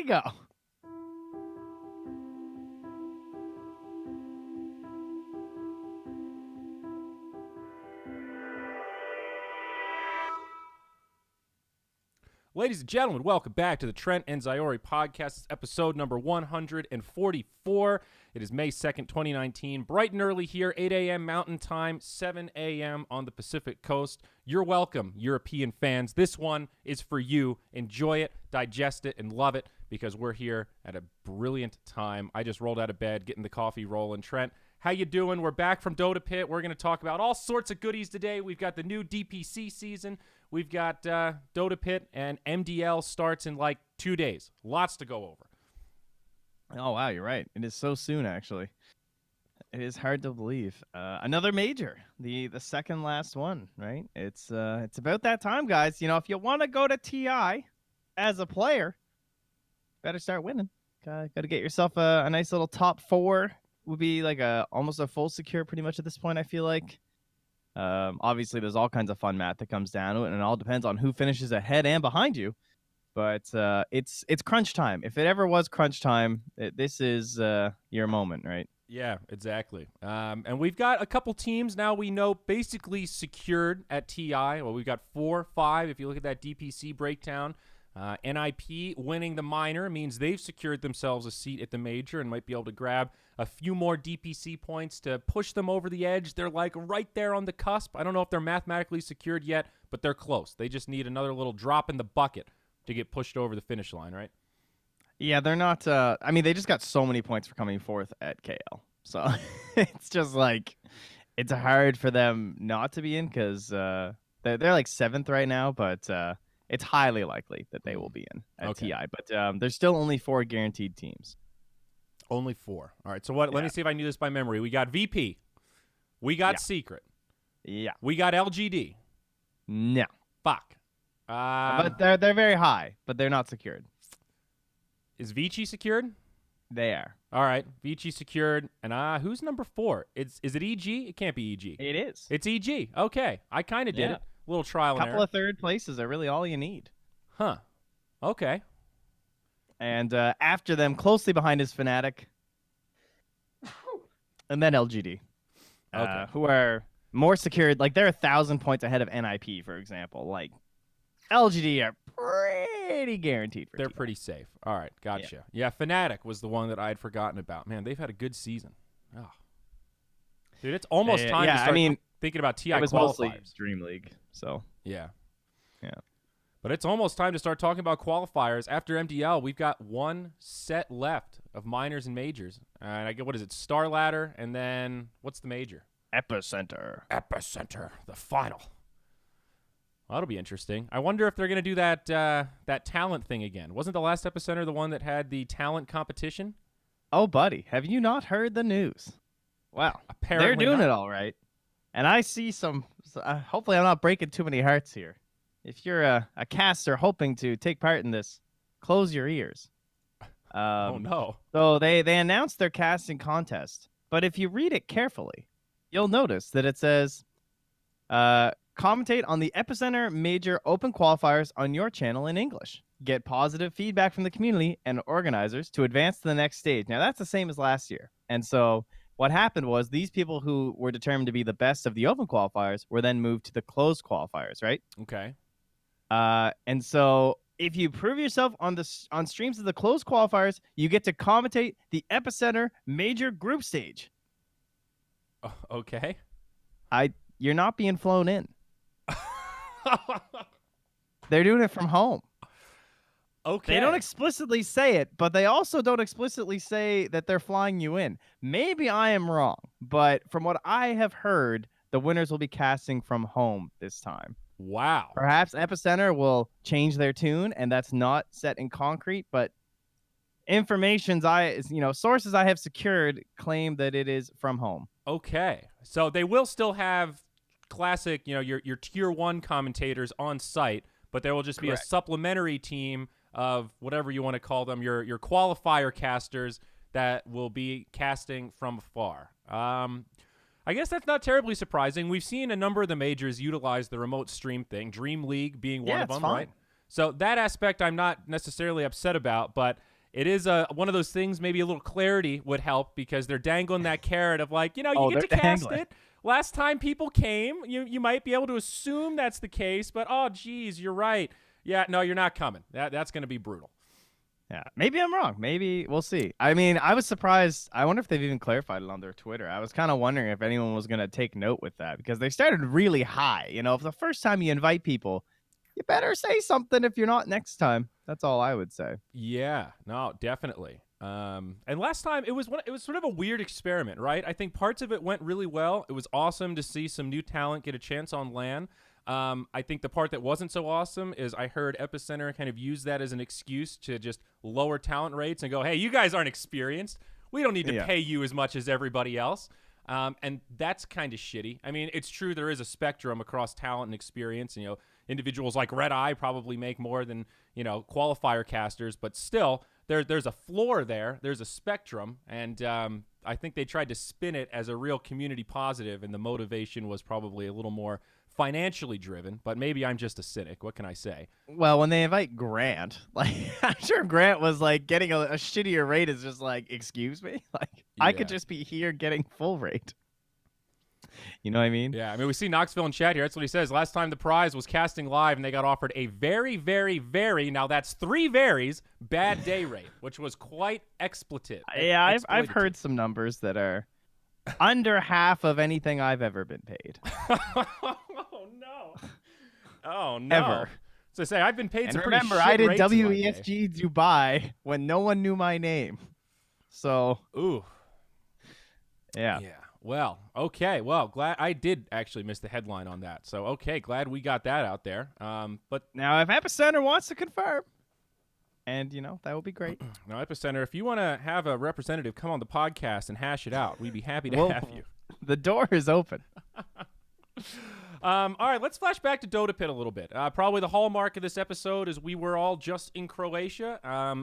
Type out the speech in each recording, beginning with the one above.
we go. Ladies and gentlemen, welcome back to the Trent and Zyori podcast. It's episode number 144. It is May 2nd, 2019. Bright and early here, 8 a.m. Mountain Time, 7 a.m. on the Pacific Coast. You're welcome, European fans. This one is for you. Enjoy it, digest it, and love it because we're here at a brilliant time. I just rolled out of bed, getting the coffee rolling. Trent, how you doing? We're back from Dota Pit. We're going to talk about all sorts of goodies today. We've got the new DPC season. We've got Dota Pit, and MDL starts in like 2 days. Lots to go over. Oh, wow, you're right. It is so soon, actually. It is hard to believe. Another major, the second last one, right? It's about that time, guys. You know, if you want to go to TI as a player, better start winning. Got to get yourself a nice little top 4. Would be like almost a full secure pretty much at this point, I feel like. Obviously, there's all kinds of fun math that comes down to it, and it all depends on who finishes ahead and behind you. But it's crunch time. If it ever was crunch time, this is your moment, right? Yeah, exactly. And we've got a couple teams now we know basically secured at TI. Well, we've got 4, 5. If you look at that DPC breakdown, NIP winning the minor means they've secured themselves a seat at the major and might be able to grab a few more DPC points to push them over the edge. They're like right there on the cusp. I don't know if they're mathematically secured yet, but they're close. They just need another little drop in the bucket to get pushed over the finish line, right? Yeah, they're not. I mean, they just got so many points for coming fourth at KL, so it's just like it's hard for them not to be in because they're like 7th right now, but it's highly likely that they will be in at TI. But there's still only 4 guaranteed teams. Only 4. All right. So what? Let me see if I knew this by memory. We got VP. We got Secret. Yeah. We got LGD. No. Fuck. But they're very high, but they're not secured. Is Vici secured? They are. All right. Vici secured. And who's number 4? Is it EG? It can't be EG. It is. It's EG. Okay. I kind of did it. A little trial and error. Couple of third places are really all you need. Huh. Okay. And after them, closely behind is Fnatic. And then LGD. Who are more secured. Like, they're 1,000 points ahead of NIP, for example. Like, LGD are pretty guaranteed for They're TI. pretty safe. All right. Gotcha. Yeah, Fnatic was the one that I had forgotten about. Man, they've had a good season. Oh. Dude, it's almost time to start thinking about TI it was qualifiers. Mostly Dream League, so. Yeah. Yeah. But it's almost time to start talking about qualifiers. After MDL, we've got one set left of minors and majors. And I get, what is it, Star Ladder, and then what's the major? Epicenter, the final. Well, that'll be interesting. I wonder if they're going to do that talent thing again. Wasn't the last Epicenter the one that had the talent competition? Oh, buddy, have you not heard the news? Wow, apparently they're doing not. it all right. And I see some. Hopefully, I'm not breaking too many hearts here. If you're a caster hoping to take part in this, close your ears. Oh no! So they announced their casting contest, but if you read it carefully, you'll notice that it says, "Commentate on the Epicenter Major Open Qualifiers on your channel in English. Get positive feedback from the community and organizers to advance to the next stage." Now that's the same as last year, and so. What happened was these people who were determined to be the best of the open qualifiers were then moved to the closed qualifiers, right? Okay. And so if you prove yourself on streams of the closed qualifiers, you get to commentate the Epicenter Major Group Stage. Okay. You're not being flown in. They're doing it from home. Okay. They don't explicitly say it, but they also don't explicitly say that they're flying you in. Maybe I am wrong, but from what I have heard, the winners will be casting from home this time. Wow. Perhaps Epicenter will change their tune, and that's not set in concrete, but sources I have secured claim that it is from home. Okay. So they will still have classic, your tier 1 commentators on site, but there will just be a supplementary team of whatever you want to call them, your qualifier casters that will be casting from afar. I guess that's not terribly surprising. We've seen a number of the majors utilize the remote stream thing, Dream League being one of them, right? So that aspect I'm not necessarily upset about, but it is one of those things. Maybe a little clarity would help because they're dangling that carrot of like, you get to cast dangling it. Last time people came, you might be able to assume that's the case, but oh geez, you're right. Yeah, no, you're not coming. That's going to be brutal. Yeah, maybe I'm wrong. Maybe we'll see. I mean, I was surprised. I wonder if they've even clarified it on their Twitter. I was kind of wondering if anyone was going to take note with that because they started really high. If the first time you invite people, you better say something if you're not next time. That's all I would say. Yeah, no, definitely. And last time it was sort of a weird experiment, right? I think parts of it went really well. It was awesome to see some new talent get a chance on LAN. I think the part that wasn't so awesome is I heard Epicenter kind of use that as an excuse to just lower talent rates and go, hey, you guys aren't experienced. We don't need to pay you as much as everybody else. And that's kind of shitty. I mean, it's true there is a spectrum across talent and experience. Individuals like Red Eye probably make more than, qualifier casters, but still there's a floor there. There's a spectrum. And I think they tried to spin it as a real community positive, and the motivation was probably a little more financially driven, but maybe I'm just a cynic. What can I say? Well, when they invite Grant, I'm sure Grant was like getting a shittier rate is just like, excuse me? Like, I could just be here getting full rate. You know what I mean? Yeah, I mean, we see Knoxville in chat here. That's what he says. Last time the prize was casting live, and they got offered a very, very, very, now that's 3 varies, bad day rate, which was quite expletive. Yeah, I've heard some numbers that are under half of anything I've ever been paid. Oh, no. Ever. So say, I've been paid And some remember, pretty shit I did rates in my day. WESG Dubai when no one knew my name. So, ooh. Yeah. Yeah. Well, okay. Well, glad I did actually miss the headline on that. So, okay, glad we got that out there. But now if Epicenter wants to confirm, and, that would be great. Now, Epicenter, if you want to have a representative come on the podcast and hash it out, we'd be happy to have you. The door is open. All right, let's flash back to Dota Pit a little bit. Probably the hallmark of this episode is we were all just in Croatia.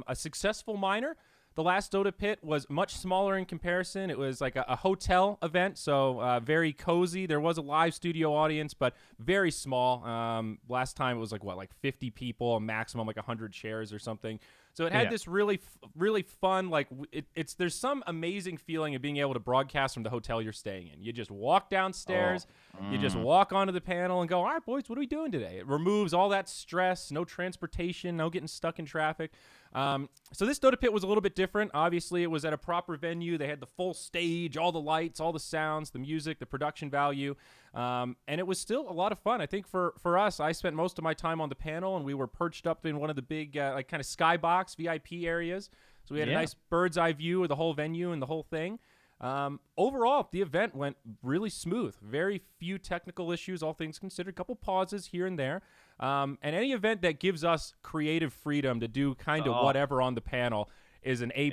A successful minor. The last Dota Pit was much smaller in comparison. It was like a hotel event, so very cozy. There was a live studio audience, but very small. Last time it was like 50 people, a maximum like 100 chairs or something. So it had this really fun, there's some amazing feeling of being able to broadcast from the hotel you're staying in. You just walk downstairs, you just walk onto the panel and go, all right, boys, what are we doing today? It removes all that stress, no transportation, no getting stuck in traffic. So this Dota Pit was a little bit different. Obviously, it was at a proper venue. They had the full stage, all the lights, all the sounds, the music, the production value. And it was still a lot of fun. I think for us, I spent most of my time on the panel, and we were perched up in one of the big kind of skybox VIP areas. So we had a nice bird's eye view of the whole venue and the whole thing. Overall, the event went really smooth. Very few technical issues, all things considered. A couple pauses here and there. And any event that gives us creative freedom to do kind of whatever on the panel is an A+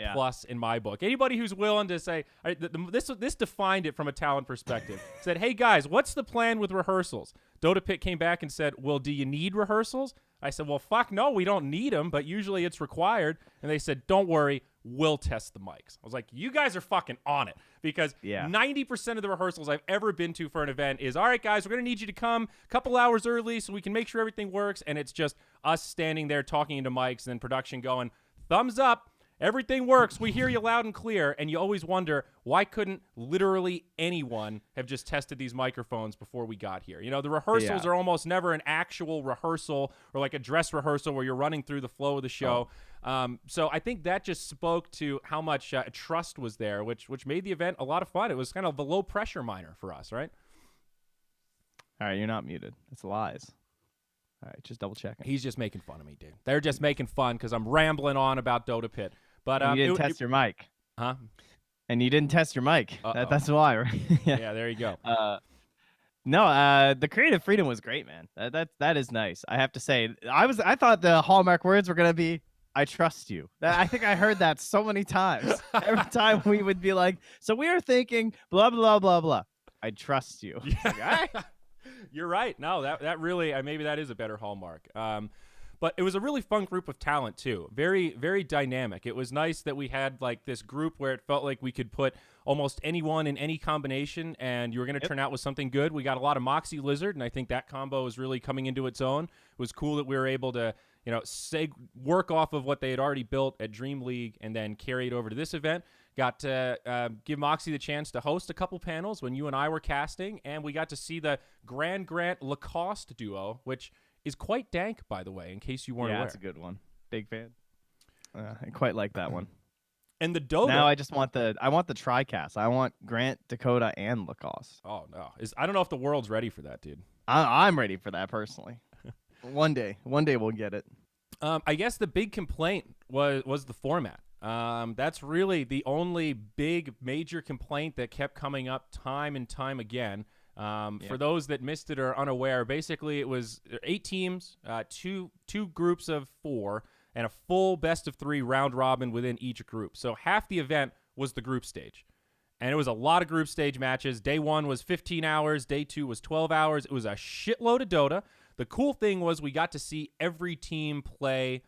in my book. Anybody who's willing to say, this defined it from a talent perspective. Said, hey guys, what's the plan with rehearsals? Dota Pit came back and said, well, do you need rehearsals? I said, well, fuck no, we don't need them, but usually it's required. And they said, don't worry, we'll test the mics. I was like, you guys are fucking on it, because 90% of the rehearsals I've ever been to for an event is, all right, guys, we're going to need you to come a couple hours early so we can make sure everything works. And it's just us standing there talking into mics and then production going, thumbs up. Everything works. We hear you loud and clear. And you always wonder, why couldn't literally anyone have just tested these microphones before we got here? The rehearsals are almost never an actual rehearsal or like a dress rehearsal where you're running through the flow of the show. So I think that just spoke to how much trust was there, which made the event a lot of fun. It was kind of a low pressure minor for us, right? All right, you're not muted. That's lies. All right, just double checking. He's just making fun of me, dude. They're just making fun because I'm rambling on about Dota Pit. But you didn't test your mic. Huh? And you didn't test your mic. That's why, right? Yeah, there you go. No, the creative freedom was great, man. That is nice. I have to say, I thought the hallmark words were gonna be, "I trust you." I think I heard that so many times. Every time we would be like, "So we are thinking blah blah blah blah." I trust you. Yeah. You're right. No, that really maybe that is a better hallmark. But it was a really fun group of talent too. Very, very dynamic. It was nice that we had like this group where it felt like we could put almost anyone in any combination and you were going to turn out with something good. We got a lot of Moxie Lizard, and I think that combo is really coming into its own. It was cool that we were able to, work off of what they had already built at Dream League and then carry it over to this event. Got to give Moxie the chance to host a couple panels when you and I were casting, and we got to see the Grand Grant Lacoste duo, which is quite dank, by the way, in case you weren't aware. Yeah, that's a good one. Big fan. I quite like that one. And the Dota. Now I just want the TriCast. I want Grant, Dakota, and Lacoste. Oh no, I don't know if the world's ready for that, dude. I'm ready for that personally. One day we'll get it. I guess the big complaint was the format. That's really the only big major complaint that kept coming up time and time again. For those that missed it or unaware, basically it was 8 teams, two groups of 4, and a full best-of-3 round robin within each group. So half the event was the group stage. And it was a lot of group stage matches. Day 1 was 15 hours. Day 2 was 12 hours. It was a shitload of Dota. The cool thing was we got to see every team play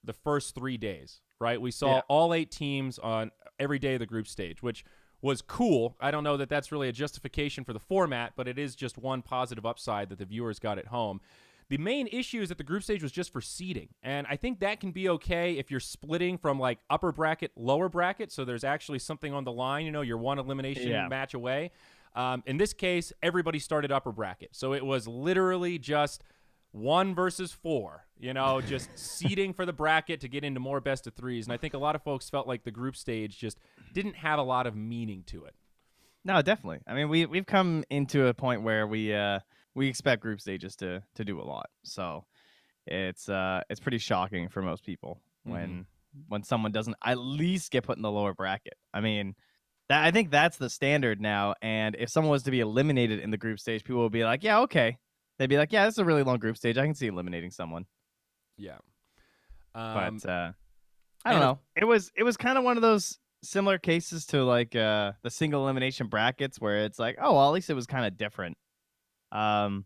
the first 3 days, right? We saw all 8 teams on every day of the group stage, which was cool. I don't know that that's really a justification for the format, but it is just one positive upside that the viewers got at home. The main issue is that the group stage was just for seeding, and I think that can be okay if you're splitting from like upper bracket, lower bracket, so there's actually something on the line, you're one elimination match away. In this case, everybody started upper bracket, so it was literally just 1 versus 4, just seeding for the bracket to get into more best of 3s, and I think a lot of folks felt like the group stage just didn't have a lot of meaning to it. No, definitely. I mean, we've come into a point where we expect group stages to do a lot. So it's pretty shocking for most people when someone doesn't at least get put in the lower bracket. I mean, I think that's the standard now. And if someone was to be eliminated in the group stage, people would be like, yeah, okay. They'd be like, yeah, this is a really long group stage. I can see eliminating someone. Yeah. But I don't know. It was kind of one of those similar cases to like the single elimination brackets where it's like, oh, well, at least it was kind of different. Now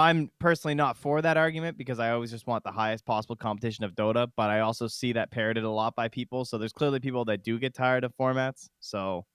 I'm personally not for that argument because I always just want the highest possible competition of Dota, but I also see that parroted a lot by people. So there's clearly people that do get tired of formats. So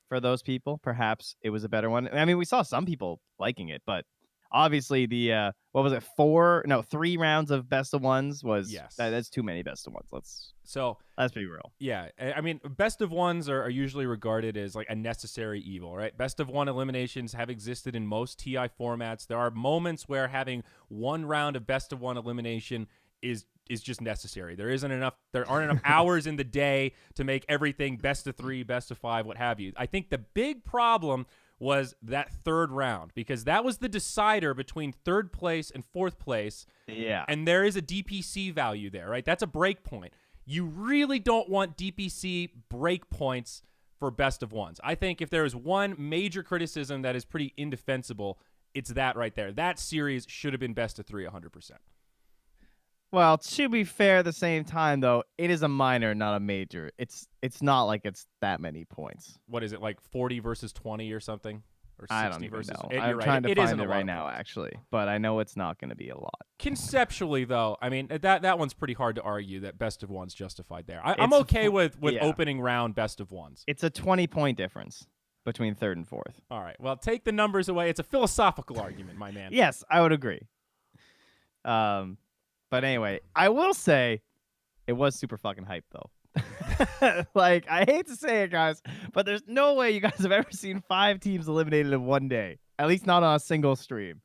for those people, perhaps it was a better one. I mean, we saw some people liking it, but obviously the what was it? 3 rounds of best of ones was that's too many best of ones. Let's be real. Yeah, I mean, best of ones are usually regarded as like a necessary evil, right? Best of 1 eliminations have existed in most TI formats. There are moments where having 1 round of best of 1 elimination is just necessary. There aren't enough hours in the day to make everything best of 3, best of 5, what have you. I think the big problem was that 3rd round, because that was the decider between 3rd place and 4th place. Yeah. And there is a DPC value there, right? That's a break point. You really don't want DPC break points for best of 1s. I think if there is one major criticism that is pretty indefensible, it's that right there. That series should have been best of 3 100%. Well, to be fair, at the same time, though, it is a minor, not a major. It's not like it's that many points. What is it, like 40 versus 20 or something? Or 60 I don't even versus... know. I'm trying to find it right now, actually. But I know it's not going to be a lot. Conceptually, though, I mean, that one's pretty hard to argue that best of 1's justified there. I'm okay with opening round best of 1's. It's a 20-point difference between 3rd and 4th. All right. Well, take the numbers away. It's a philosophical argument, my man. Yes, I would agree. But anyway, I will say it was super fucking hype, though. Like, I hate to say it, guys, but there's no way you guys have ever seen 5 teams eliminated in one day. At least not on a single stream.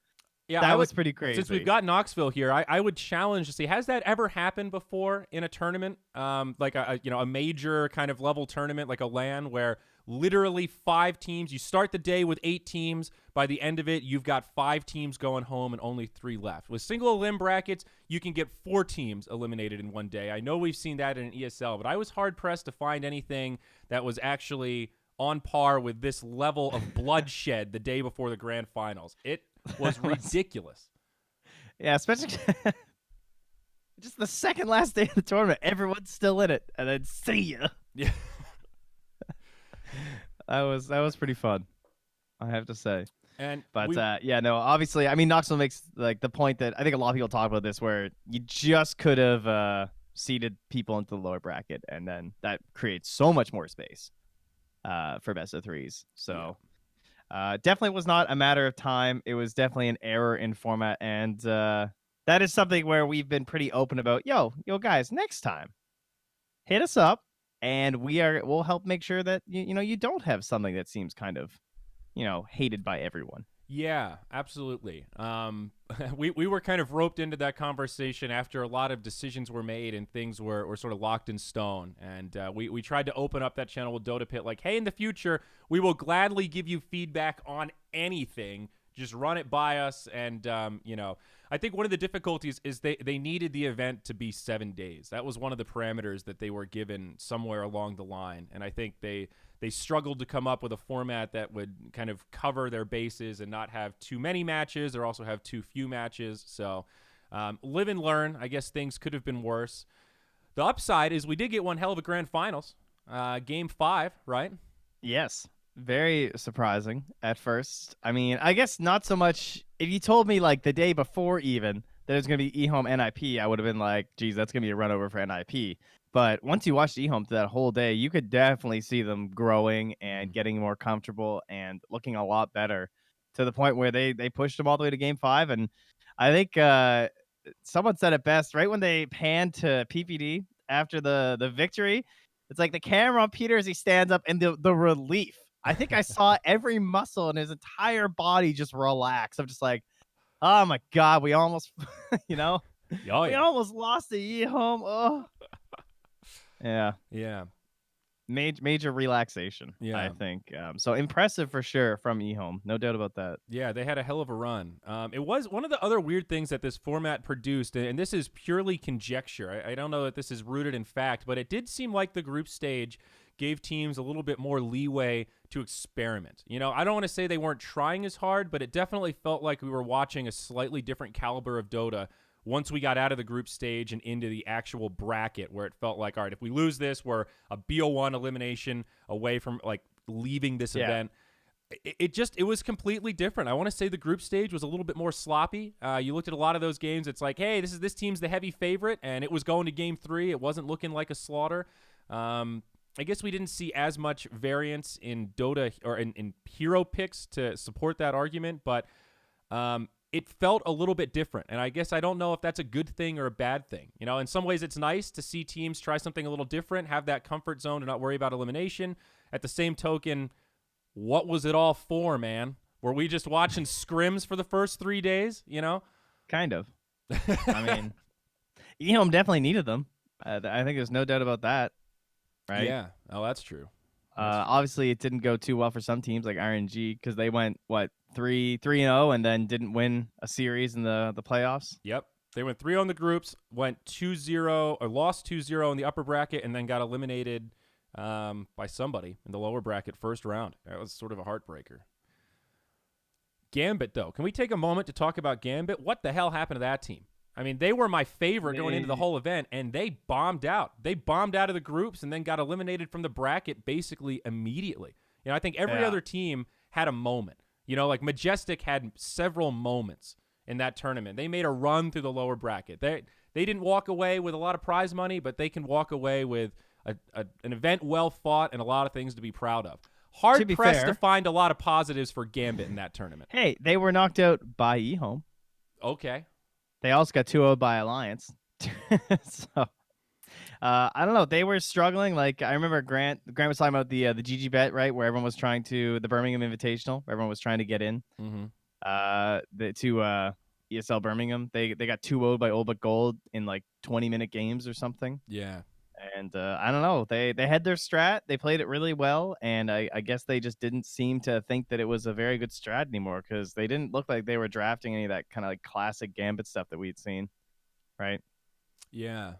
Yeah, that was pretty crazy. Since we've got Knoxville here, I would challenge to see, has that ever happened before in a tournament? Like a major kind of level tournament, like a LAN, where literally 5 teams, you start the day with 8 teams. By the end of it, you've got 5 teams going home and only 3 left. With single elim brackets, you can get 4 teams eliminated in one day. I know we've seen that in an ESL, but I was hard-pressed to find anything that was actually on par with this level of bloodshed the day before the grand finals. It was ridiculous. Yeah, especially just the second last day of the tournament. Everyone's still in it, and then see ya. Yeah. That was pretty fun, I have to say. But yeah, no, obviously, I mean, Knoxville makes like the point that I think a lot of people talk about this, where you just could have seeded people into the lower bracket, and then that creates so much more space for best of 3s. So definitely was not a matter of time. It was definitely an error in format, and that is something where we've been pretty open about. Yo, guys, next time, hit us up, and we'll help make sure that you don't have something that seems kind of hated by everyone. Yeah, absolutely. We were kind of roped into that conversation after a lot of decisions were made and things were sort of locked in stone. And we tried to open up that channel with Dota Pit, like, hey, in the future, we will gladly give you feedback on anything. Just run it by us. And, I think one of the difficulties is they needed the event to be 7 days. That was one of the parameters that they were given somewhere along the line. And I think they struggled to come up with a format that would kind of cover their bases and not have too many matches or also have too few matches. So live and learn. I guess things could have been worse. The upside is we did get one hell of a grand finals. Game 5, right? Yes. Very surprising at first. I mean, I guess not so much. If you told me like the day before even that it was going to be eHome NIP, I would have been like, geez, that's going to be a run over for NIP. But once you watched eHome through that whole day, you could definitely see them growing and getting more comfortable and looking a lot better to the point where they pushed them all the way to game 5. And I think someone said it best right when they panned to PPD after the victory. It's like the camera on Peter as he stands up and the relief. I think I saw every muscle in his entire body just relax. I'm just like, oh my God, we almost, Oh, we yeah. almost lost the eHome. Oh, yeah. Yeah. Major relaxation, Yeah. I think. So impressive for sure from eHome. No doubt about that. Yeah, they had a hell of a run. It was one of the other weird things that this format produced, and this is purely conjecture. I don't know that this is rooted in fact, but it did seem like the group stage gave teams a little bit more leeway to experiment. I don't want to say they weren't trying as hard, but it definitely felt like we were watching a slightly different caliber of Dota once we got out of the group stage and into the actual bracket, where it felt like, all right, if we lose this, we're a BO1 elimination away from like leaving this event. It was completely different. I want to say the group stage was a little bit more sloppy. You looked at a lot of those games. It's like, hey, this team's the heavy favorite, and it was going to game 3. It wasn't looking like a slaughter. I guess we didn't see as much variance in Dota or in hero picks to support that argument, but it felt a little bit different. And I guess I don't know if that's a good thing or a bad thing. In some ways it's nice to see teams try something a little different, have that comfort zone to not worry about elimination. At the same token, what was it all for, man? Were we just watching scrims for the first 3 days, Kind of. I mean, eHome definitely needed them. I think there's no doubt about that. Right? Yeah. Oh, that's true. Obviously, it didn't go too well for some teams like RNG because they went 3-0 and then didn't win a series in the playoffs. Yep, they went 3-0 in the groups, went 2-0 or lost 2-0 in the upper bracket, and then got eliminated by somebody in the lower bracket first round. That was sort of a heartbreaker. Gambit, though, can we take a moment to talk about Gambit? What the hell happened to that team? I mean, they were my favorite going into the whole event, and they bombed out. They bombed out of the groups and then got eliminated from the bracket basically immediately. I think every other team had a moment. Like Majestic had several moments in that tournament. They made a run through the lower bracket. They didn't walk away with a lot of prize money, but they can walk away with an event well fought and a lot of things to be proud of. Hard-pressed to find a lot of positives for Gambit in that tournament. Hey, they were knocked out by eHome. Okay. They also got 2-0 by Alliance. So, I don't know. They were struggling. Like, I remember Grant was talking about the GG bet, right, where everyone was trying to, the Birmingham Invitational, where everyone was trying to get in to ESL Birmingham. They got 2-0 by Old But Gold in, like, 20-minute games or something. Yeah. And I don't know. They had their strat. They played it really well. And I guess they just didn't seem to think that it was a very good strat anymore because they didn't look like they were drafting any of that kind of like classic Gambit stuff that we'd seen. Right? Yeah.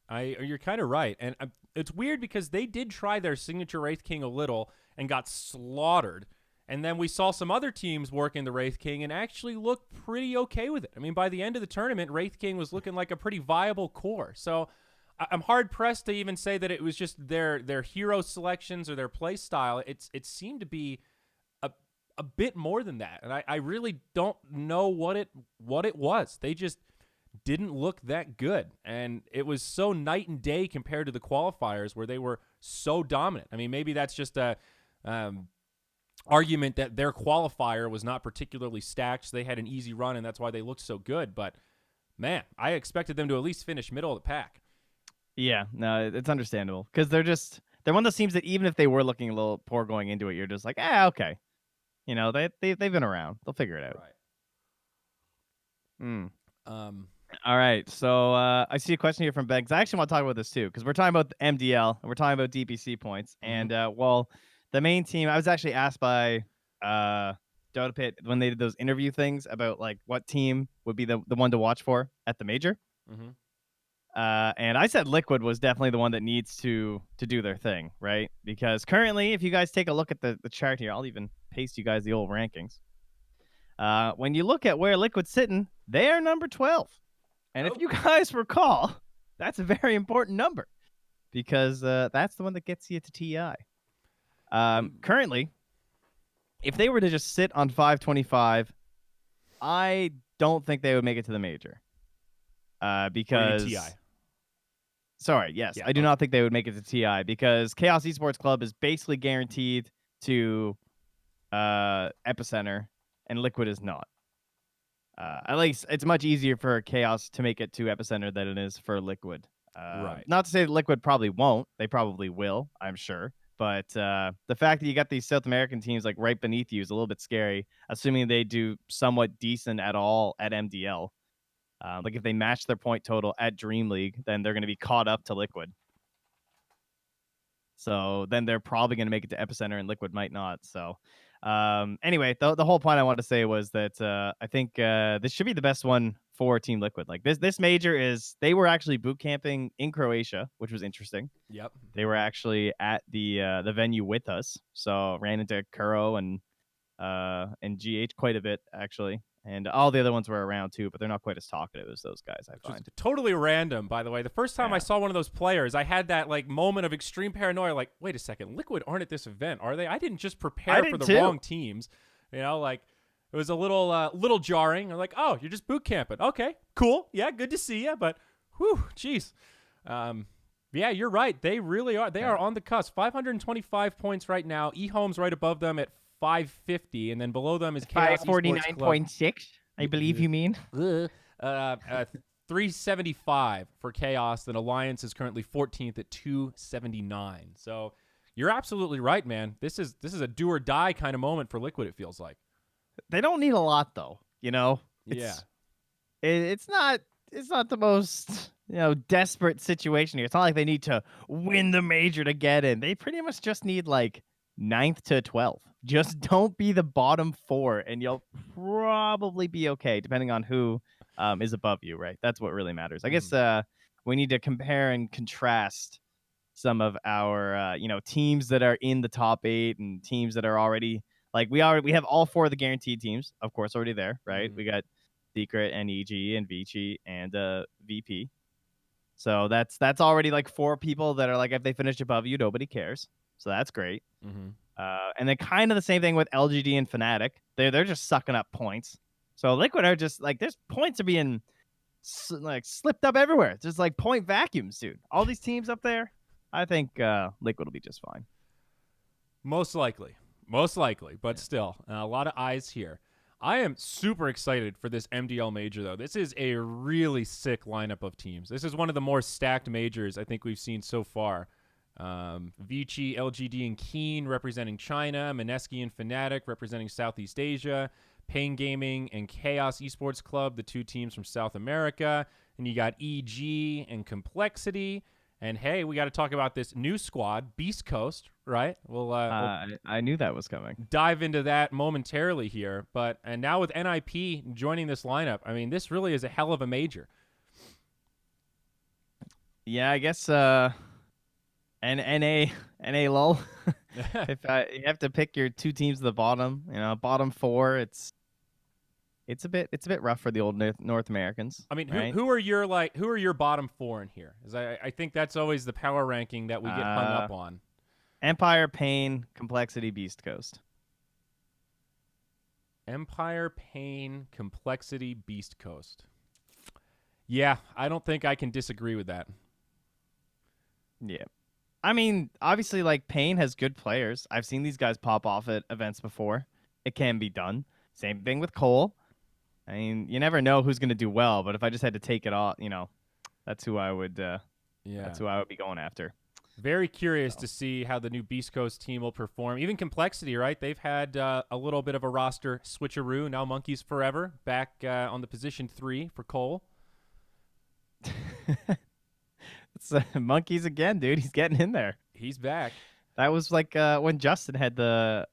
You're kind of right. And it's weird because they did try their signature Wraith King a little and got slaughtered. And then we saw some other teams working the Wraith King and actually looked pretty okay with it. I mean, by the end of the tournament, Wraith King was looking like a pretty viable core. So I'm hard-pressed to even say that it was just their hero selections or their play style. It seemed to be a bit more than that. And I really don't know what it was. They just didn't look that good. And it was so night and day compared to the qualifiers where they were so dominant. I mean, maybe that's just a argument that their qualifier was not particularly stacked, so they had an easy run, and that's why they looked so good. But Man, I expected them to at least finish middle of the pack. Yeah, no, it's understandable because they're one of those teams that even if they were looking a little poor going into it, you're just like, okay, they've been around, they'll figure it out. Right. Mm. Um, All right, so I see a question here from Ben because I actually want to talk about this too because we're talking about MDL and we're talking about DPC points, and well, the main team. I was actually asked by Dota Pit when they did those interview things about like what team would be the one to watch for at the major. mm-hmm. And I said Liquid was definitely the one that needs to do their thing, right? Because currently, if you guys take a look at the chart here, I'll even paste you guys the old rankings. When you look at where Liquid's sitting, they are number 12. And if you guys recall, that's a very important number because that's the one that gets you to TI. Currently, if they were to just sit on 525, I don't think they would make it to the major. Because TI. Sorry, yes. Yeah, I do not think they would make it to TI because Chaos Esports Club is basically guaranteed to Epicenter, and Liquid is not. At least it's much easier for Chaos to make it to Epicenter than it is for Liquid. Right. Not to say that Liquid probably won't. They probably will, I'm sure. But the fact that you got these South American teams like right beneath you is a little bit scary, assuming they do somewhat decent at all at MDL. Like if they match their point total at Dream League, then they're going to be caught up to Liquid. So then they're probably going to make it to Epicenter, and Liquid might not. So anyway, the whole point I wanted to say was that I think this should be the best one for Team Liquid. Like this major they were actually boot camping in Croatia, which was interesting. Yep. They were actually at the venue with us, so ran into Kuro and GH quite a bit actually. And all the other ones were around too, but they're not quite as talkative as those guys, I find. Just totally random, by the way. The first time I saw one of those players, I had that like moment of extreme paranoia. Like, wait a second, Liquid aren't at this event, are they? I didn't just prepare for the wrong teams. You know, like it was a little jarring. I'm like, oh, you're just boot camping. Okay, cool. Yeah, good to see you. But, whew, jeez. Yeah, you're right. They really are. They are on the cusp. 525 points right now. eHome's right above them at 550, and then below them is Chaos 549.6, I believe you mean. 375 for Chaos. Then Alliance is currently 14th at 279. So you're absolutely right, man. This is a do or die kind of moment for Liquid. It feels like they don't need a lot, though. You know, it's not the most desperate situation here. It's not like they need to win the major to get in. They pretty much just need like 9th to 12th. Just don't be the bottom 4, and you'll probably be okay, depending on who is above you, right? That's what really matters. I guess we need to compare and contrast some of our teams that are in the top 8 and teams that are already like we have all 4 of the guaranteed teams, of course, already there, right? We got Secret and EG and Vici and VP. So that's already like 4 people that are like if they finish above you, nobody cares. So that's great. And then kind of the same thing with LGD and Fnatic. They're just sucking up points. So Liquid are just like there's points are being like slipped up everywhere. It's just like point vacuums, dude. All these teams up there. I think Liquid will be just fine. Most likely, but still a lot of eyes here. I am super excited for this MDL major, though. This is a really sick lineup of teams. This is one of the more stacked majors I think we've seen so far. Vici, LGD, and Keen representing China, Mineski and Fnatic representing Southeast Asia, Pain Gaming and Chaos Esports Club, the 2 teams from South America, and you got EG and Complexity. And hey, we got to talk about this new squad, Beastcoast, right? We'll I knew that was coming. Dive into that momentarily here, and now with NIP joining this lineup, I mean, this really is a hell of a major. Yeah, I guess NA lull. If you have to pick your 2 teams at the bottom, bottom 4, it's a bit rough for the old North Americans. I mean, right? who are your bottom 4 in here? I think that's always the power ranking that we get hung up on. Empire, Pain, Complexity, Beastcoast. Empire, Pain, Complexity, Beastcoast. Yeah, I don't think I can disagree with that. Yeah. I mean, obviously, like, Pain has good players. I've seen these guys pop off at events before. It can be done. Same thing with Cole. I mean, you never know who's going to do well, but if I just had to take it all, that's who I would. That's who I would be going after. Very curious So. to see how the new Beastcoast team will perform. Even Complexity, right? They've had a little bit of a roster switcheroo. Now Monkeys Forever back on the position 3 for Cole. It's Monkeys again, dude. He's getting in there. He's back. That was like when Justin had the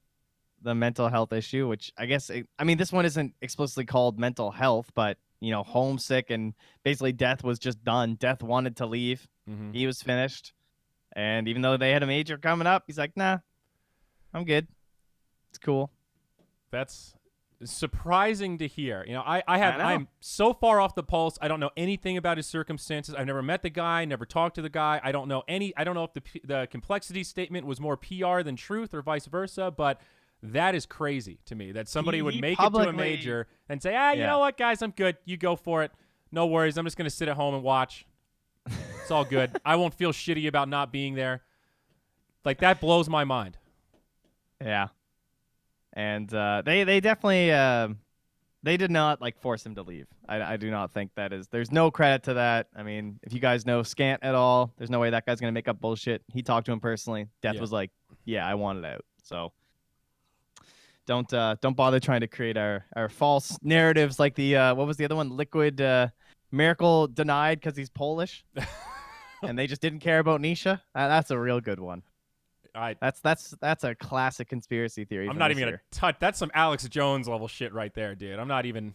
mental health issue, which I guess this one isn't explicitly called mental health, but homesick and basically Death was just done. Death wanted to leave. Mm-hmm. He was finished. And even though they had a major coming up, he's like, nah, I'm good. It's cool. That's surprising to hear. I'm so far off the pulse. I don't know anything about his circumstances. I've never met the guy, never talked to the guy. I don't know if the Complexity statement was more PR than truth or vice versa, but that is crazy to me that somebody would make it to a major and say, you know what, guys, I'm good. You go for it. No worries. I'm just going to sit at home and watch. It's all good. I won't feel shitty about not being there. Like, that blows my mind. Yeah. And they definitely they did not force him to leave. I do not think that is. There's no credit to that. I mean, if you guys know Scant at all, there's no way that guy's gonna make up bullshit. He talked to him personally. Death was like, yeah, I want it out. So don't bother trying to create our false narratives like the what was the other one? Liquid Miracle denied because he's Polish, and they just didn't care about Nisha. That's a real good one. That's a classic conspiracy theory. I'm not even gonna touch. That's some Alex Jones level shit right there, dude. I'm not even.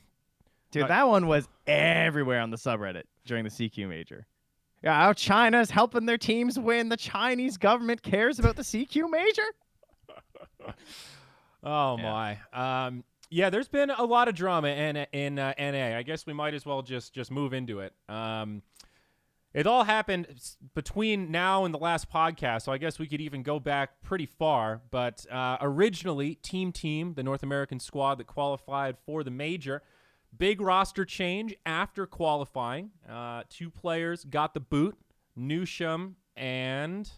Dude, that one was everywhere on the subreddit during the CQ major. Yeah, how China's helping their teams win. The Chinese government cares about the CQ major. Oh my. Yeah, there's been a lot of drama in NA. I guess we might as well just move into it. It all happened between now and the last podcast, so I guess we could even go back pretty far. But originally, Team, the North American squad that qualified for the major, big roster change after qualifying. 2 players got the boot, Newsham and...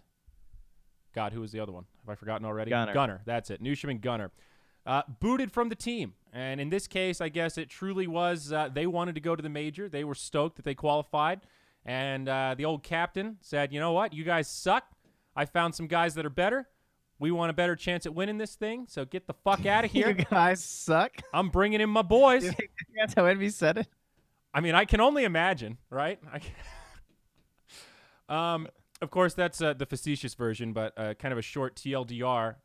God, who was the other one? Have I forgotten already? Gunner. That's it. Newsham and Gunner. Booted from the team. And in this case, I guess it truly was they wanted to go to the major. They were stoked that they qualified. And the old captain said, you know what? You guys suck. I found some guys that are better. We want a better chance at winning this thing, so get the fuck out of here. You guys suck. I'm bringing in my boys. That's how Envy said it. I mean, I can only imagine, right? Of course, that's the facetious version, but kind of a short TLDR.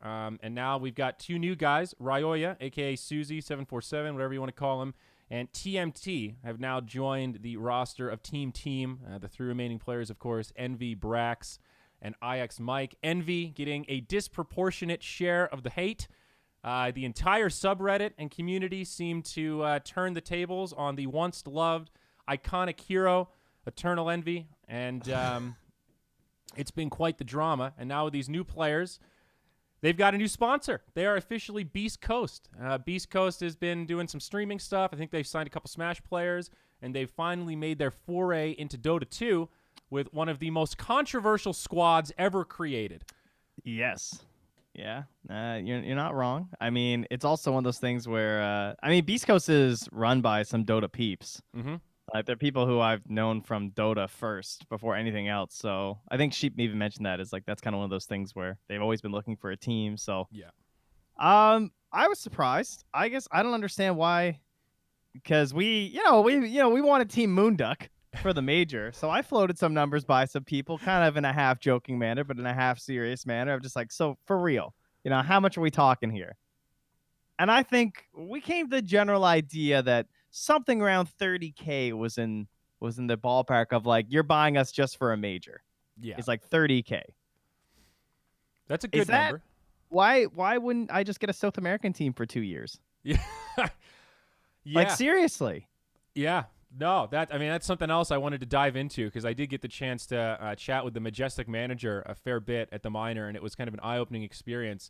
And now we've got 2 new guys, Ryoya, a.k.a. Susie747, whatever you want to call him, and TMT have now joined the roster of Team. The 3 remaining players, of course, Envy, Brax, and IX Mike. Envy getting a disproportionate share of the hate. The entire subreddit and community seem to turn the tables on the once-loved, iconic hero, Eternal Envy, and... it's been quite the drama, and now with these new players, they've got a new sponsor. They are officially Beastcoast. Beastcoast has been doing some streaming stuff. I think they've signed a couple Smash players, and they've finally made their foray into Dota 2 with one of the most controversial squads ever created. Yes. Yeah, you're not wrong. I mean, it's also one of those things where, Beastcoast is run by some Dota peeps. Mm-hmm. They're people who I've known from Dota first before anything else. So I think Sheep even mentioned that is that's kind of one of those things where they've always been looking for a team. So yeah, I was surprised. I guess I don't understand why, because we wanted Team Moonduck for the major. So I floated some numbers by some people, kind of in a half joking manner, but in a half serious manner. I'm just like, so for real, how much are we talking here? And I think we came to the general idea that something around 30K was in the ballpark of you're buying us just for a major. Yeah, it's like 30K. That's a good number. Why wouldn't I just get a South American team for 2 years? Yeah, Seriously. Yeah, no, that's something else I wanted to dive into, because I did get the chance to chat with the Majestic manager a fair bit at the minor, and it was kind of an eye-opening experience.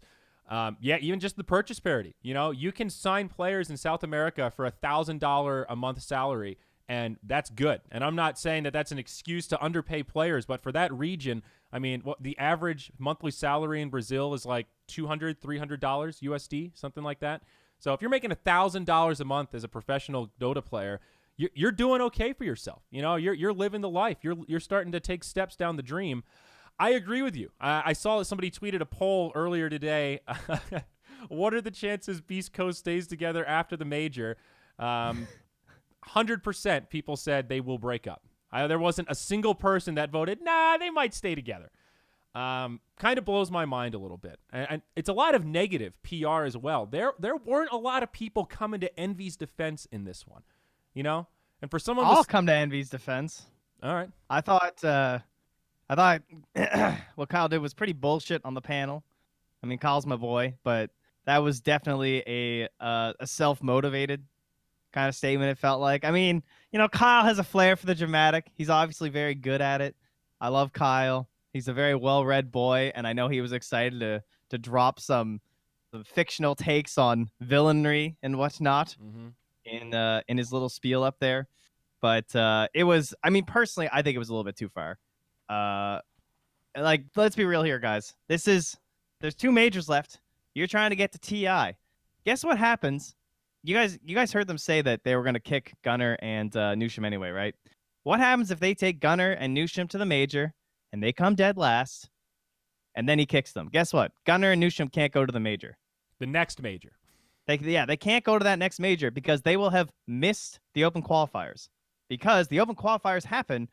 Even just the purchase parity. You can sign players in South America for $1,000 a month salary, and that's good. And I'm not saying that that's an excuse to underpay players, but for that region, the average monthly salary in Brazil is like $200, $300 USD, something like that. So if you're making $1,000 a month as a professional Dota player, you're doing okay for yourself. You know, you're living the life. You're starting to take steps down the dream. I agree with you. I saw that somebody tweeted a poll earlier today. What are the chances Beastcoast stays together after the major? 100% people said they will break up. There wasn't a single person that voted, nah, they might stay together. Kind of blows my mind a little bit. And it's a lot of negative PR as well. There weren't a lot of people coming to Envy's defense in this one, you know? And for someone I'll come to Envy's defense. All right. I thought what Kyle did was pretty bullshit on the panel. I mean, Kyle's my boy, but that was definitely a self-motivated kind of statement, it felt like. I mean, you know, Kyle has a flair for the dramatic. He's obviously very good at it. I love Kyle. He's a very well-read boy, and I know he was excited to drop some fictional takes on villainry and whatnot in his little spiel up there. But it was, I mean, personally, I think it was a little bit too far. Like, let's be real here, guys. There's 2 majors left. You're trying to get to TI. Guess what happens? You guys heard them say that they were going to kick Gunnar and Nusham anyway, right? What happens if they take Gunnar and Nusham to the major and they come dead last and then he kicks them? Guess what? Gunnar and Nusham can't go to the major. The next major. They can't go to that next major because they will have missed the open qualifiers, because the open qualifiers happen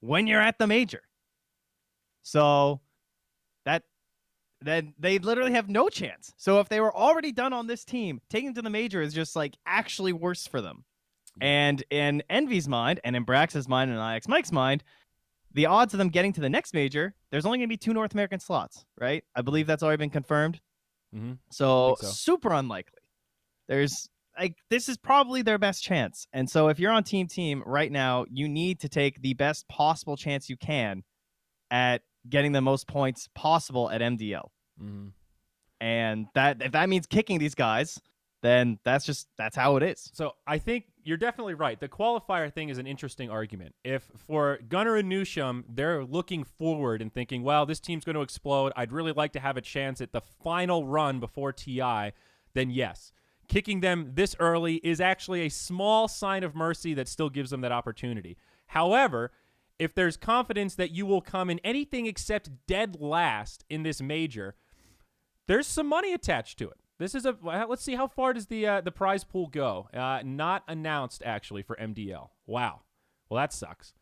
when you're at the major. So then they literally have no chance. So if they were already done on this team, taking them to the major is just like actually worse for them. And in Envy's mind, and in Brax's mind, and IX Mike's mind, the odds of them getting to the next major, there's only going to be 2 North American slots, right? I believe that's already been confirmed. So super unlikely. There's like, this is probably their best chance. And so if you're on team right now, you need to take the best possible chance you can at getting the most points possible at MDL. And that, if that means kicking these guys, then that's how it is. So I think you're definitely right. The qualifier thing is an interesting argument. If for Gunnar and Nusham, they're looking forward and thinking, well, this team's going to explode, I'd really like to have a chance at the final run before TI, then yes. Kicking them this early is actually a small sign of mercy that still gives them that opportunity. However, if there's confidence that you will come in anything except dead last in this major, there's some money attached to it. This is let's see, how far does the prize pool go? Not announced actually for MDL. Wow. Well, that sucks.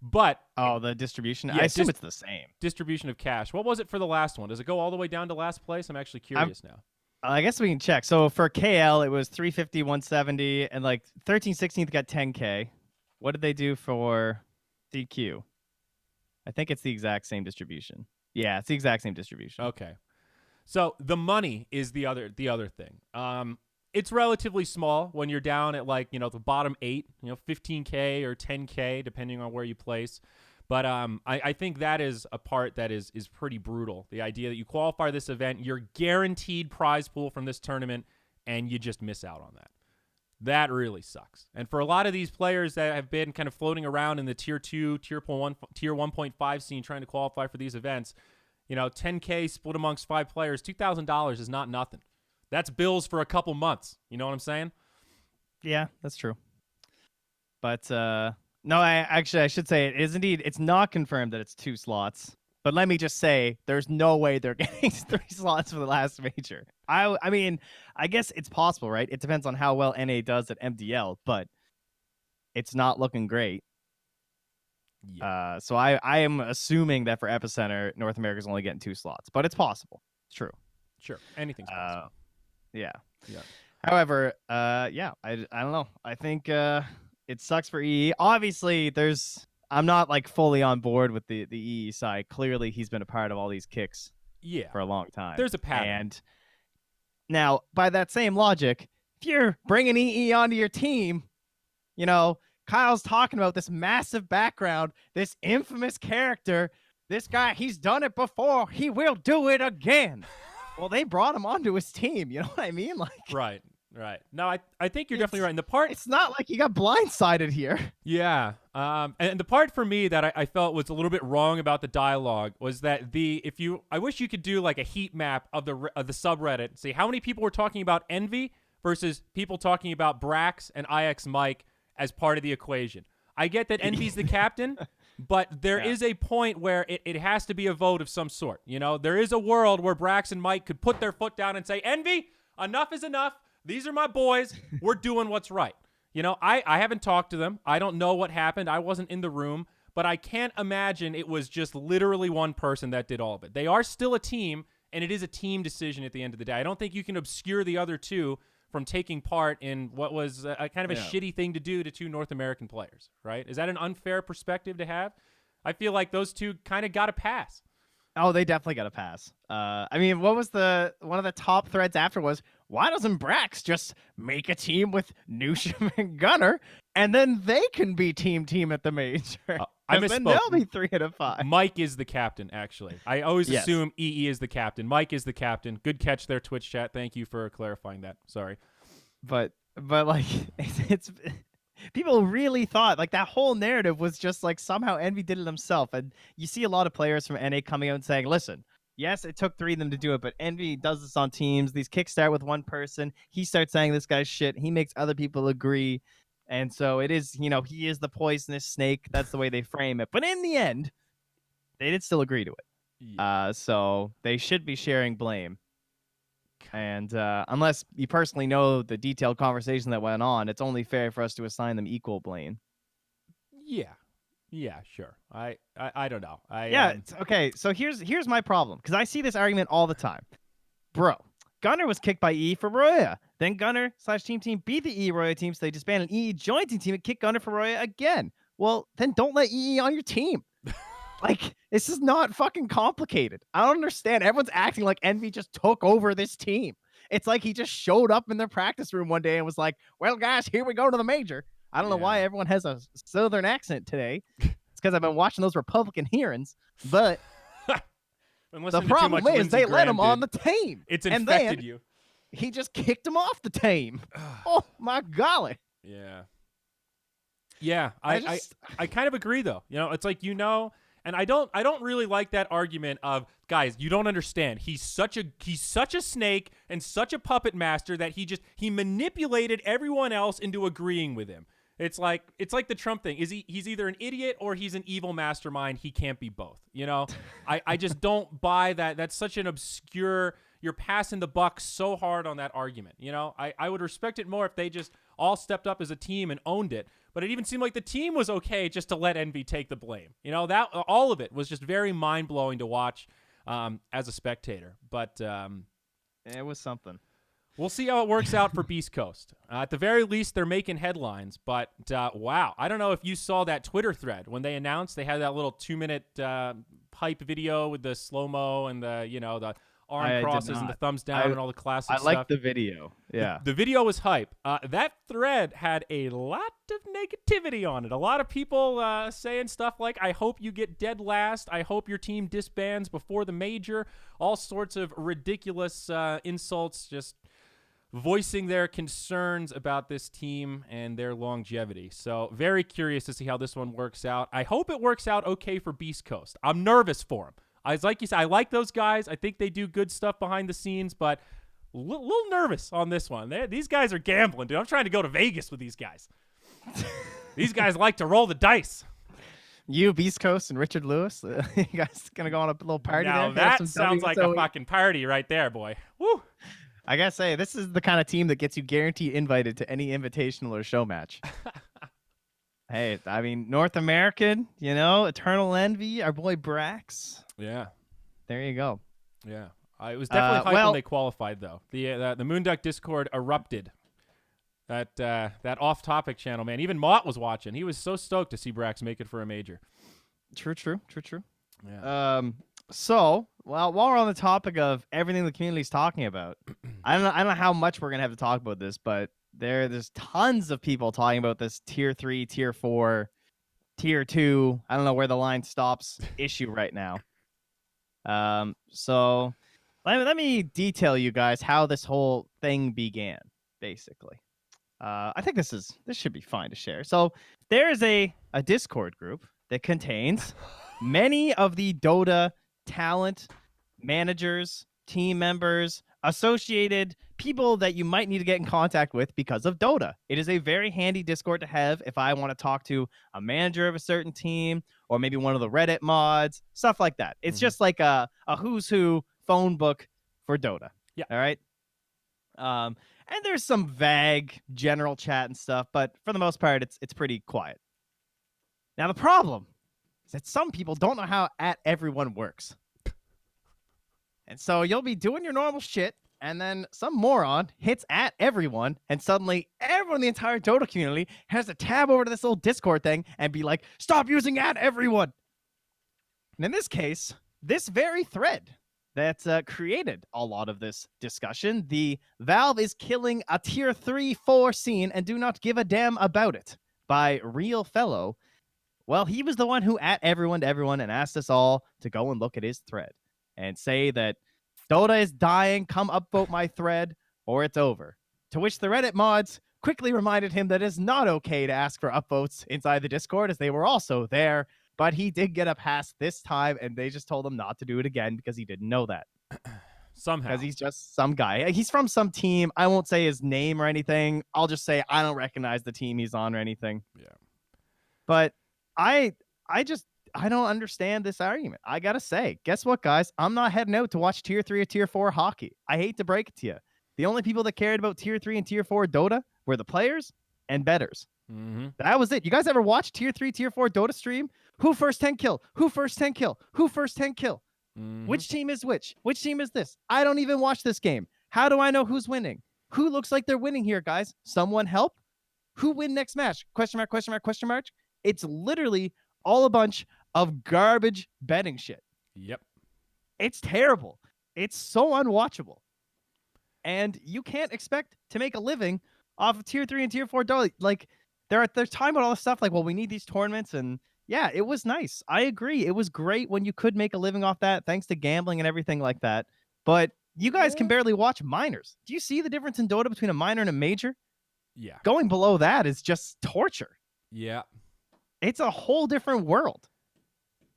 But the distribution, I assume it's the same distribution of cash. What was it for the last one? Does it go all the way down to last place? I'm actually curious now. I guess we can check. So for KL, it was 350, 170, and like 13th, 16th got 10K. What did they do for DQ? I think it's the exact same distribution. Yeah, it's the exact same distribution. Okay. So the money is the other thing. It's relatively small when you're down at like, you know, the bottom 8, you know, 15K or 10K, depending on where you place. But I think that is a part that is pretty brutal. The idea that you qualify this event, you're guaranteed prize pool from this tournament, and you just miss out on that. That really sucks. And for a lot of these players that have been kind of floating around in the tier 2, tier 1.5 scene trying to qualify for these events, you know, 10K split amongst 5 players, $2,000 is not nothing. That's bills for a couple months. You know what I'm saying? Yeah, that's true. But no, I should say it is indeed. It's not confirmed that it's 2 slots. But let me just say, there's no way they're getting 3 slots for the last major. I mean, I guess it's possible, right? It depends on how well NA does at MDL, but it's not looking great. Yeah. So I am assuming that for Epicenter, North America's only getting 2 slots, but it's possible. It's true. Sure, anything's possible. Yeah. However, I don't know. I think it sucks for EE. Obviously, I'm not like fully on board with the EE side. Clearly, he's been a part of all these kicks for a long time. There's a pattern. And now, by that same logic, if you're bringing EE onto your team, you know, Kyle's talking about this massive background, this infamous character. This guy, he's done it before. He will do it again. Well, they brought him onto his team. You know what I mean? Like, right. Right. No, I think you're definitely right. And the part, it's not like you got blindsided here. yeah. And the part for me that I felt was a little bit wrong about the dialogue was that I wish you could do like a heat map of the subreddit and see how many people were talking about Envy versus people talking about Brax and IX Mike as part of the equation. I get that Envy's the captain, but there is a point where it has to be a vote of some sort. You know, there is a world where Brax and Mike could put their foot down and say, Envy, enough is enough. These are my boys. We're doing what's right. You know, I haven't talked to them. I don't know what happened. I wasn't in the room, but I can't imagine it was just literally one person that did all of it. They are still a team, and it is a team decision at the end of the day. I don't think you can obscure the other two from taking part in what was a kind of a shitty thing to do to two North American players, right? Is that an unfair perspective to have? I feel like those two kind of got a pass. Oh, they definitely got a pass. I mean, what was one of the top threads after was, why doesn't Brax just make a team with Newsham and Gunner, and then they can be team at the major? I misspoke. Then they'll be 3 out of 5. Mike is the captain, actually. I always assume EE is the captain. Mike is the captain. Good catch there, Twitch chat. Thank you for clarifying that. Sorry. But like, it's people really thought like that whole narrative was just like somehow Envy did it himself. And you see a lot of players from NA coming out and saying, listen, yes, it took 3 of them to do it, but Envy does this on teams. These kicks start with one person. He starts saying this guy's shit. He makes other people agree. And so it is, you know, he is the poisonous snake. That's the way they frame it. But in the end, they did still agree to it. Yeah. So they should be sharing blame. And unless you personally know the detailed conversation that went on, it's only fair for us to assign them equal blame. Yeah, sure. I don't know. Okay. So here's my problem, because I see this argument all the time, bro. Gunner was kicked by E for Roya. Then Gunner/Team beat the E Roya team, so they disbanded EE, joined Team and kicked Gunner for Roya again. Well, then don't let EE on your team. Like, this is not fucking complicated. I don't understand. Everyone's acting like Envy just took over this team. It's like he just showed up in their practice room one day and was like, well, guys, here we go to the major. I don't know why everyone has a southern accent today. It's because I've been watching those Republican hearings. But the problem is they let him on the team. It's infected you. He just kicked him off the team. Oh, my golly. Yeah. Yeah, I kind of agree, though. You know, it's like, you know... And I don't really like that argument of, guys, you don't understand. He's such a snake and such a puppet master that he manipulated everyone else into agreeing with him. It's like the Trump thing. He's either an idiot or he's an evil mastermind. He can't be both. You know? I just don't buy that. That's such an obscure, you're passing the buck so hard on that argument. You know? I would respect it more if they just all stepped up as a team and owned it. But it even seemed like the team was okay just to let Envy take the blame. You know, that all of it was just very mind-blowing to watch as a spectator. But it was something. We'll see how it works out for Beastcoast. At the very least, they're making headlines. But, wow, I don't know if you saw that Twitter thread when they announced they had that little 2-minute hype video with the slow-mo and the arm crosses and the thumbs down and all the classic stuff. I like the video. Yeah. The video was hype. That thread had a lot of negativity on it. A lot of people saying stuff like, I hope you get dead last. I hope your team disbands before the major. All sorts of ridiculous insults, just voicing their concerns about this team and their longevity. So very curious to see how this one works out. I hope it works out okay for Beastcoast. I'm nervous for them. Like you said, I like those guys. I think they do good stuff behind the scenes, but a little nervous on this one. These guys are gambling, dude. I'm trying to go to Vegas with these guys. These guys like to roll the dice. You, Beastcoast, and Richard Lewis, you guys gonna go on a little party now there? That sounds like a fucking party right there, boy. Woo! I gotta say, this is the kind of team that gets you guaranteed invited to any invitational or show match. Hey, I mean, North American, you know, Eternal Envy, our boy Brax. Yeah. There you go. Yeah. It was definitely hype when they qualified, though. The MOONDUCK Discord erupted. That off-topic channel, man. Even Mott was watching. He was so stoked to see Brax make it for a major. True. Yeah. So, while we're on the topic of everything the community's talking about, I don't know how much we're gonna have to talk about this, but there's tons of people talking about this tier 3, tier 4, tier 2. I don't know where the line stops issue right now. So let me detail you guys how this whole thing began. basically. I think this should be fine to share. So there is a Discord group that contains many of the Dota talent, managers, team members, associated people that you might need to get in contact with because of Dota. It is a very handy Discord to have if I want to talk to a manager of a certain team or maybe one of the Reddit mods, stuff like that. It's just like a who's who phone book for Dota. Yeah. All right. And there's some vague general chat and stuff, but for the most part, it's pretty quiet. Now, the problem is that some people don't know how @everyone works. And so you'll be doing your normal shit, and then some moron hits @everyone, and suddenly everyone in the entire Dota community has to tab over to this little Discord thing and be like, stop using @everyone. And in this case, this very thread that created a lot of this discussion, the Valve is killing a tier 3-4 scene and do not give a damn about it, by Real Fellow. Well, he was the one who @everyone to everyone and asked us all to go and look at his thread and say that Dota is dying, come upvote my thread, or it's over. To which the Reddit mods quickly reminded him that it's not okay to ask for upvotes inside the Discord, as they were also there. But he did get a pass this time, and they just told him not to do it again because he didn't know that. Somehow. Because he's just some guy. He's from some team. I won't say his name or anything. I'll just say I don't recognize the team he's on or anything. Yeah. But I don't understand this argument. I gotta say, guess what, guys? I'm not heading out to watch tier 3 or tier 4 hockey. I hate to break it to you. The only people that cared about tier 3 and tier 4 Dota were the players and bettors. That was it. You guys ever watch tier 3, tier 4 Dota stream? Who first 10 kill? Who first 10 kill? Who first 10 kill? Which team is which? Which team is this? I don't even watch this game. How do I know who's winning? Who looks like they're winning here, guys? Someone help? Who win next match? Question mark, question mark, question mark. It's literally all a bunch of garbage betting shit. Yep. It's terrible. It's so unwatchable. And you can't expect to make a living off of tier 3 and tier 4 Dota. Like, they're talking about all this stuff like, well, we need these tournaments, and yeah, it was nice. I agree. It was great when you could make a living off that thanks to gambling and everything like that. But you guys can barely watch minors. Do you see the difference in Dota between a minor and a major? Yeah. Going below that is just torture. Yeah. It's a whole different world.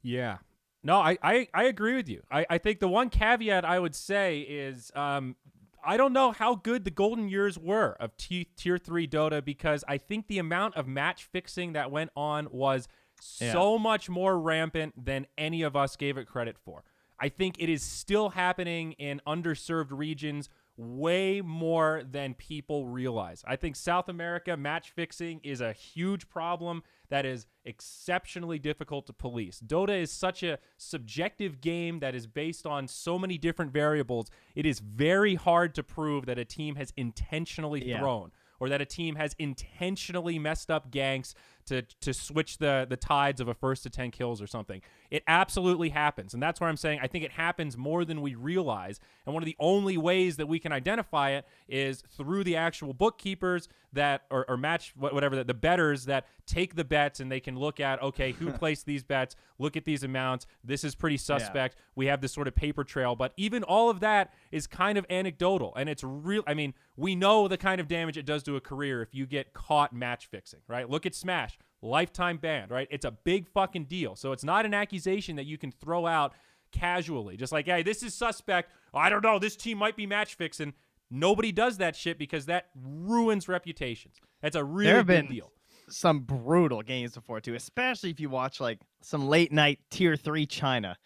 Yeah. No, I agree with you. I think the one caveat I would say is I don't know how good the golden years were of tier 3 Dota, because I think the amount of match fixing that went on was so much more rampant than any of us gave it credit for. I think it is still happening in underserved regions way more than people realize. I think South America match fixing is a huge problem that is exceptionally difficult to police. Dota is such a subjective game that is based on so many different variables. It is very hard to prove that a team has intentionally thrown or that a team has intentionally messed up ganks to switch the tides of a first to 10 kills or something. It absolutely happens. And that's where I'm saying I think it happens more than we realize. And one of the only ways that we can identify it is through the actual bookkeepers that, or match, whatever, the bettors that take the bets and they can look at, okay, who placed these bets, look at these amounts, this is pretty suspect. Yeah. We have this sort of paper trail. But even all of that is kind of anecdotal. And it's real. I mean, we know the kind of damage it does to a career if you get caught match fixing, right? Look at Smash. Lifetime ban, right? It's a big fucking deal. So it's not an accusation that you can throw out casually. Just like, hey, this is suspect. I don't know. This team might be match fixing. Nobody does that shit because that ruins reputations. That's a really big deal. Some brutal games before too, especially if you watch like some late night tier 3 China.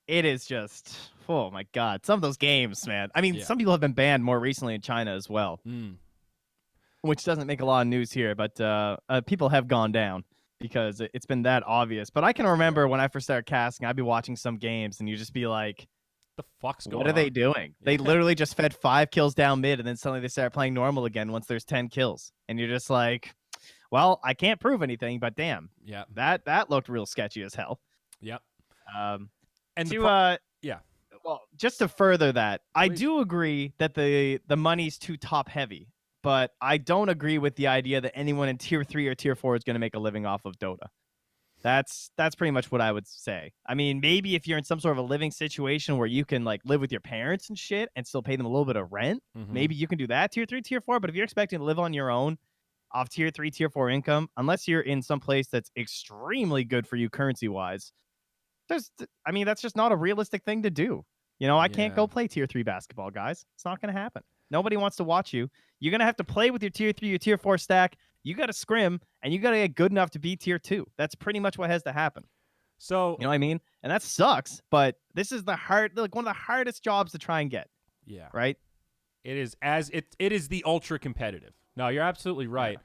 It is just, oh my God. Some of those games, man. I mean, some people have been banned more recently in China as well. Which doesn't make a lot of news here, but people have gone down because it's been that obvious. But I can remember when I first started casting, I'd be watching some games and you just be like, the fuck's going on? What are they doing? They literally just fed 5 kills down mid and then suddenly they start playing normal again once there's 10 kills. And you're just like, well, I can't prove anything, but damn. Yeah. That looked real sketchy as hell. Yep. And well, just to further that, I do agree that the money's too top heavy. But I don't agree with the idea that anyone in tier 3 or tier 4 is going to make a living off of Dota. That's pretty much what I would say. I mean, maybe if you're in some sort of a living situation where you can like live with your parents and shit and still pay them a little bit of rent, Mm-hmm. maybe you can do that tier 3, tier 4. But if you're expecting to live on your own off tier 3, tier 4 income, unless you're in some place that's extremely good for you currency wise, I mean, that's just not a realistic thing to do. You know, I can't Yeah. go play tier 3 basketball, guys. It's not going to happen. Nobody wants to watch you. You're going to have to play with your tier 3, your tier 4 stack. You got to scrim and you got to get good enough to be tier 2. That's pretty much what has to happen. So You know what I mean? And that sucks, but this is one of the hardest jobs to try and get, yeah, right? it is it is the ultra competitive. No, you're absolutely right. Yeah.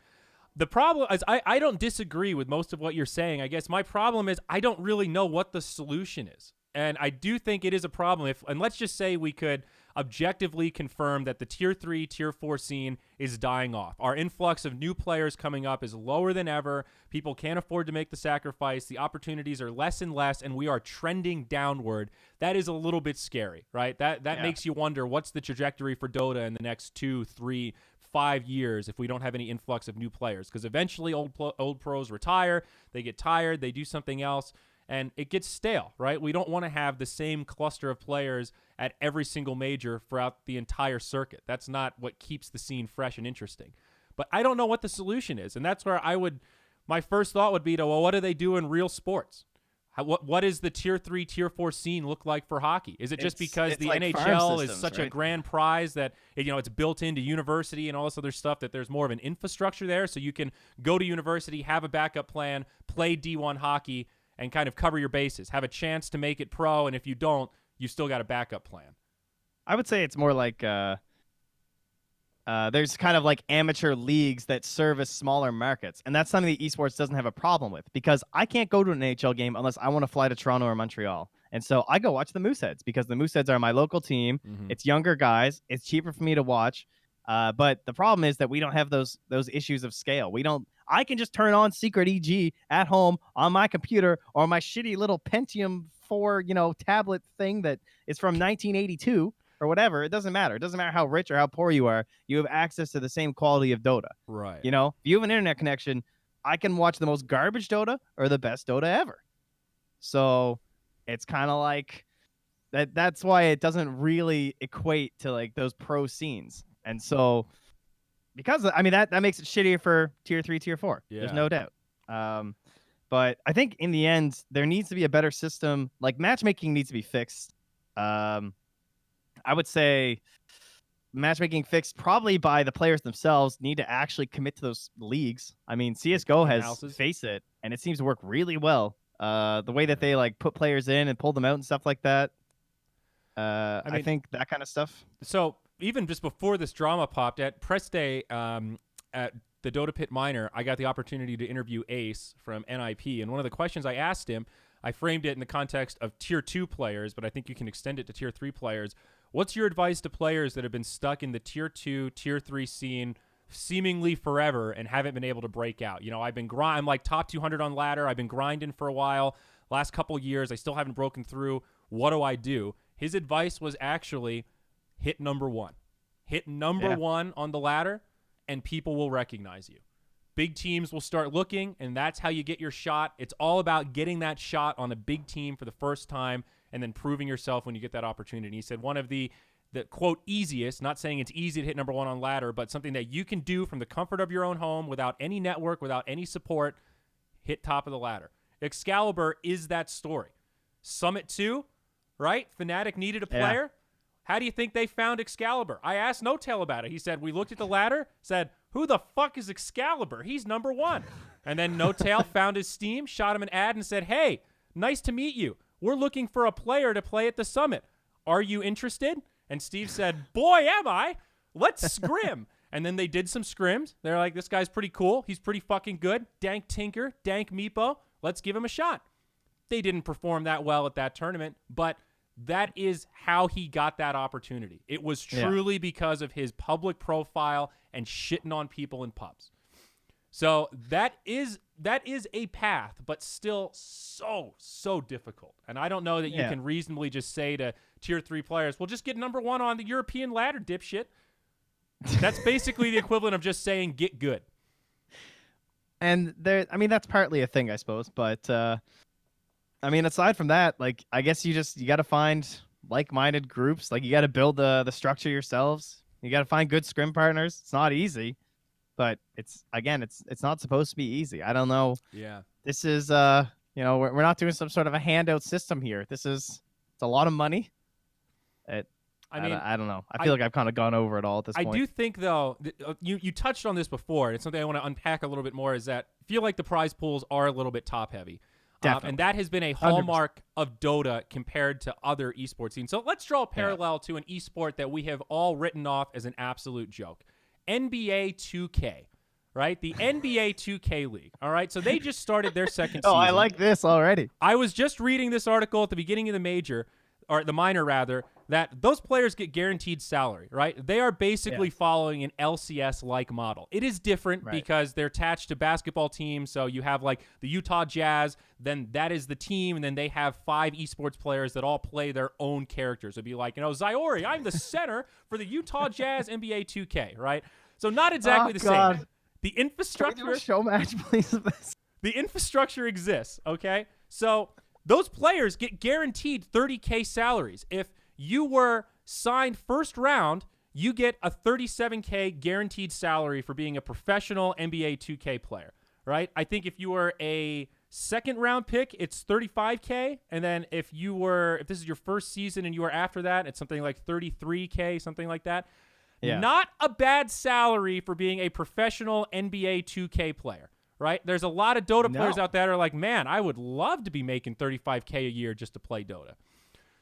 The problem is I don't disagree with most of what you're saying. I guess my problem is I don't really know what the solution is. And I do think it is a problem and let's just say we could objectively confirm that the tier 3, tier 4 scene is dying off. Our influx of new players coming up is lower than ever. People can't afford to make the sacrifice. The opportunities are less and less, and we are trending downward. That is a little bit scary, right? That makes you wonder what's the trajectory for Dota in the next 2, 3, 5 years if we don't have any influx of new players, because eventually old pros retire, they get tired, they do something else, and it gets stale, right? We don't want to have the same cluster of players at every single major throughout the entire circuit. That's not what keeps the scene fresh and interesting. But I don't know what the solution is, and that's where my first thought would be to, well, what do they do in real sports? What is the tier 3, tier 4 scene look like for hockey? Is it just because the like NHL is systems, such right? a grand prize that it's built into university and all this other stuff that there's more of an infrastructure there, so you can go to university, have a backup plan, play D1 hockey, and kind of cover your bases, have a chance to make it pro, and if you don't, you still got a backup plan? I would say it's more like there's kind of like amateur leagues that service smaller markets. And that's something that esports doesn't have a problem with, because I can't go to an NHL game unless I want to fly to Toronto or Montreal. And so I go watch the Mooseheads because the Mooseheads are my local team. Mm-hmm. It's younger guys. It's cheaper for me to watch. But the problem is that we don't have those issues of scale. I can just turn on Secret EG at home on my computer or my shitty little Pentium 4, tablet thing that is from 1982 or whatever. It doesn't matter. It doesn't matter how rich or how poor you are. You have access to the same quality of Dota. Right. If you have an internet connection, I can watch the most garbage Dota or the best Dota ever. So it's kind of like that. That's why it doesn't really equate to like those pro scenes. And so, because I mean that makes it shittier for tier 3, tier 4. Yeah. There's no doubt. But I think in the end there needs to be a better system. Like matchmaking needs to be fixed. I would say matchmaking fixed probably by the players themselves. Need to actually commit to those leagues. I mean, CS:GO has Face It, and it seems to work really well. The way that they like put players in and pull them out and stuff like that. I think that kind of stuff. So even just before this drama popped at press day at the Dota Pit Minor, I got the opportunity to interview Ace from NIP, and one of the questions I asked him, I framed it in the context of tier 2 players, but I think you can extend it to tier 3 players. What's your advice to players that have been stuck in the tier 2, tier 3 scene seemingly forever and haven't been able to break out? I'm like top 200 on ladder. I've been grinding for a while. Last couple years, I still haven't broken through. What do I do? His advice was actually hit number 1. Hit number 1 on the ladder, and people will recognize you. Big teams will start looking, and that's how you get your shot. It's all about getting that shot on a big team for the first time and then proving yourself when you get that opportunity. He said one of the quote, easiest, not saying it's easy to hit number 1 on ladder, but something that you can do from the comfort of your own home without any network, without any support, hit top of the ladder. Excalibur is that story. Summit 2, right? Fnatic needed a player. Yeah. How do you think they found Excalibur? I asked No Tail about it. He said, we looked at the ladder, said, who the fuck is Excalibur? He's number 1. And then No Tail found his Steam, shot him an ad and said, hey, nice to meet you. We're looking for a player to play at the Summit. Are you interested? And Steve said, boy, am I. Let's scrim. And then they did some scrims. They're like, this guy's pretty cool. He's pretty fucking good. Dank Tinker, Dank Meepo. Let's give him a shot. They didn't perform that well at that tournament, but that is how he got that opportunity. It was truly because of his public profile and shitting on people in pubs. So that is a path, but still so difficult. And I don't know that you can reasonably just say to tier 3 players, well, just get number 1 on the European ladder, dipshit. That's basically the equivalent of just saying get good. And there, I mean, that's partly a thing, I suppose. But I mean, aside from that, like, I guess you got to find like-minded groups. Like, you got to build the structure yourselves. You got to find good scrim partners. It's not easy, but it's not supposed to be easy. I don't know. Yeah. This is we're not doing some sort of a handout system here. It's a lot of money. It, I mean, I don't know. I feel like I've kind of gone over it all at this I point. do think, though, you touched on this before. It's something I want to unpack a little bit more. Is that I feel like the prize pools are a little bit top heavy, and that has been a hallmark 100%. Of Dota compared to other esports scenes. So let's draw a parallel to an esport that we have all written off as an absolute joke: NBA 2K. Right, the NBA 2K League. All right, so they just started their second season. Oh, I like this already. I was just reading this article at the beginning of the major, or the minor rather, that those players get guaranteed salary, right? They are basically following an LCS-like model. It is different because they're attached to basketball teams. So you have like the Utah Jazz, then that is the team, and then they have 5 esports players that all play their own characters. It'd be like, Zyori, I'm the center for the Utah Jazz NBA 2K, right? So not exactly the same. The infrastructure. Can we do a show match, please? The infrastructure exists, okay? So those players get guaranteed 30K salaries. If you were signed first round, you get a 37K guaranteed salary for being a professional NBA 2K player, right? I think if you were a second round pick, it's 35K. And then if this is your first season and you were after that, it's something like 33K, something like that. Yeah. Not a bad salary for being a professional NBA 2K player, right? There's a lot of Dota players out there that are like, man, I would love to be making 35K a year just to play Dota.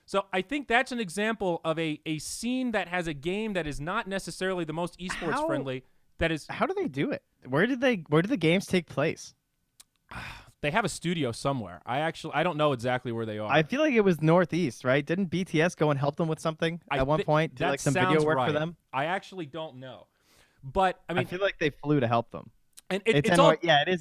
So I think that's an example of a scene that has a game that is not necessarily the most esports friendly. How do they do it? Where did the games take place? They have a studio somewhere. I don't know exactly where they are. I feel like it was Northeast, right? Didn't BTS go and help them with something at one point? Did like some video work for them? I actually don't know. But I mean, I feel like they flew to help them. And it is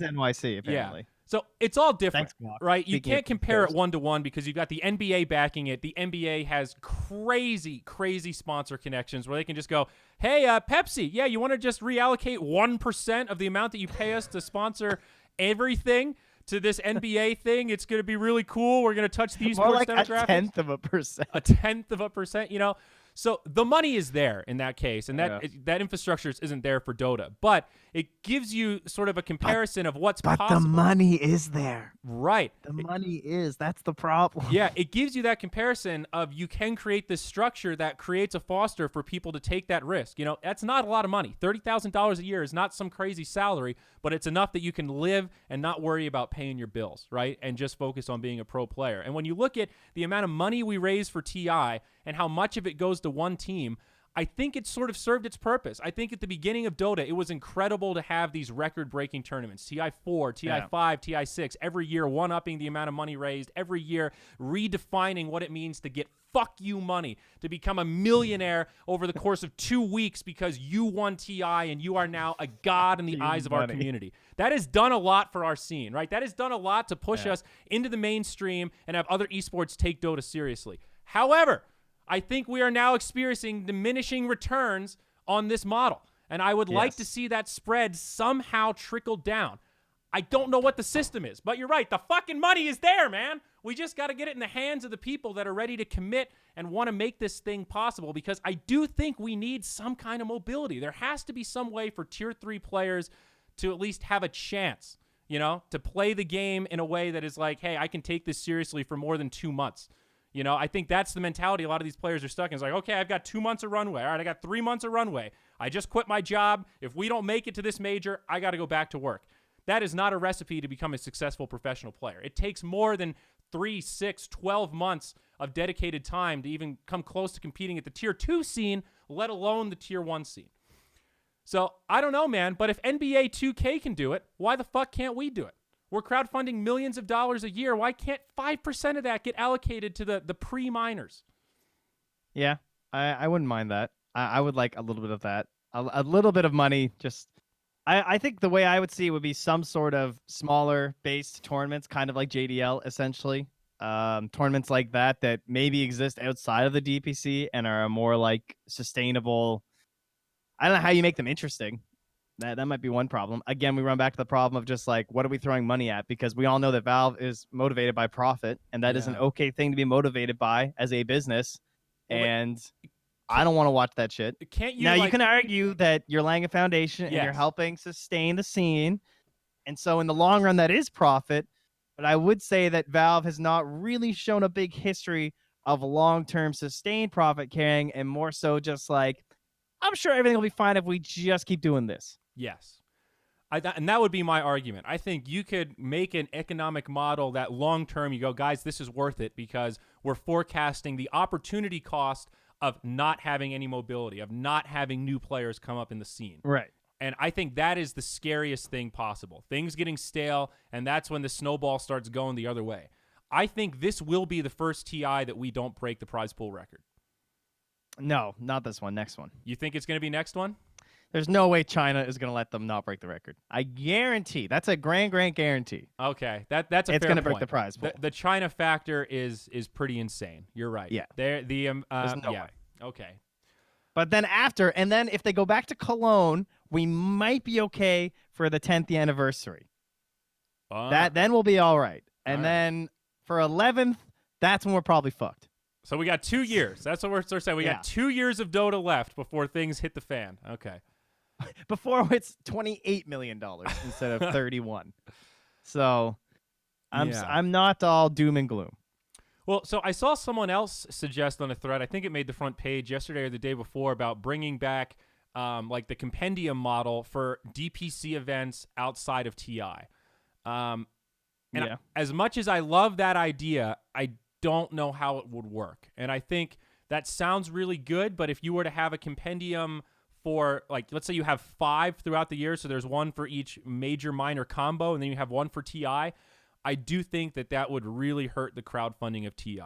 NYC apparently. Yeah. So it's all different, Thanks, right? You can't compare it 1-to-1 because you've got the NBA backing it. The NBA has crazy, crazy sponsor connections where they can just go, hey, Pepsi, yeah, you want to just reallocate 1% of the amount that you pay us to sponsor everything to this NBA thing? It's going to be really cool. We're going to touch these more like demographics. A tenth of a percent. A 1/10%, So the money is there in that case, and that infrastructure isn't there for Dota. But it gives you sort of a comparison of what's possible. But the money is there. Right. The money is. That's the problem. Yeah, it gives you that comparison of you can create this structure that creates a foster for people to take that risk. That's not a lot of money. $30,000 a year is not some crazy salary, but it's enough that you can live and not worry about paying your bills, right? And just focus on being a pro player. And when you look at the amount of money we raise for TI and how much of it goes to one team, I think it sort of served its purpose. I think at the beginning of Dota, it was incredible to have these record-breaking tournaments, TI4, TI5, TI6, every year one-upping the amount of money raised, every year redefining what it means to get fuck you money, to become a millionaire over the course of 2 weeks because you won TI and you are now a god in the eyes of our community. That has done a lot for our scene, right? That has done a lot to push us into the mainstream and have other esports take Dota seriously. However, I think we are now experiencing diminishing returns on this model, and I would like to see that spread somehow trickle down. I don't know what the system is, but you're right. The fucking money is there, man. We just got to get it in the hands of the people that are ready to commit and want to make this thing possible, because I do think we need some kind of mobility. There has to be some way for Tier 3 players to at least have a chance, to play the game in a way that is like, hey, I can take this seriously for more than 2 months. I think that's the mentality a lot of these players are stuck in. It's like, okay, I've got 2 months of runway. All right, I got 3 months of runway. I just quit my job. If we don't make it to this major, I got to go back to work. That is not a recipe to become a successful professional player. It takes more than 3, 6, 12 months of dedicated time to even come close to competing at the Tier 2 scene, let alone the Tier 1 scene. So, I don't know, man, but if NBA 2K can do it, why the fuck can't we do it? We're crowdfunding millions of dollars a year. Why can't 5% of that get allocated to the pre-minors? Yeah, I wouldn't mind that. I would like a little bit of that. A little bit of money. Just, I think the way I would see it would be some sort of smaller based tournaments, kind of like JDL, essentially. Tournaments like that maybe exist outside of the DPC and are more like sustainable. I don't know how you make them interesting. That might be one problem. Again, we run back to the problem of just like, what are we throwing money at? Because we all know that Valve is motivated by profit, and that is an Yeah. okay thing to be motivated by as a business. Well, but And I can't don't want to watch that shit. can't you Now, you like can argue that you're laying a foundation and you're yes. helping sustain the scene. And so in the long run, that is profit. But I would say that Valve has not really shown a big history of long-term sustained profit carrying, and more so just like, I'm sure everything will be fine if we just keep doing this. Yes. And that would be my argument. I think you could make an economic model that long term you go, guys, this is worth it because we're forecasting the opportunity cost of not having any mobility, of not having new players come up in the scene. Right. And I think that is the scariest thing possible. Things getting stale, and that's when the snowball starts going the other way. I think this will be the first TI that we don't break the prize pool record. No, not this one. Next one. You think it's going to be next one? There's no way China is going to let them not break the record. I guarantee. That's a grand guarantee. Okay, that's a It's fair going to break point. the prize pool. The China factor is pretty insane. You're right. Yeah. There's no yeah. way. Okay. But then if they go back to Cologne, we might be okay for the 10th anniversary. Then we'll be all right. And then for 11th, that's when we're probably fucked. So we got 2 years. That's what we're saying. We got 2 years of Dota left before things hit the fan. Okay. Before it's $28 million instead of 31. So I'm not all doom and gloom. Well, so I saw someone else suggest on a thread, I think it made the front page yesterday or the day before, about bringing back like the compendium model for DPC events outside of TI. As much as I love that idea, I don't know how it would work. And I think that sounds really good, but if you were to have a compendium for, like, let's say you have 5 throughout the year, so there's one for each major minor combo, and then you have one for TI, I do think that would really hurt the crowdfunding of TI.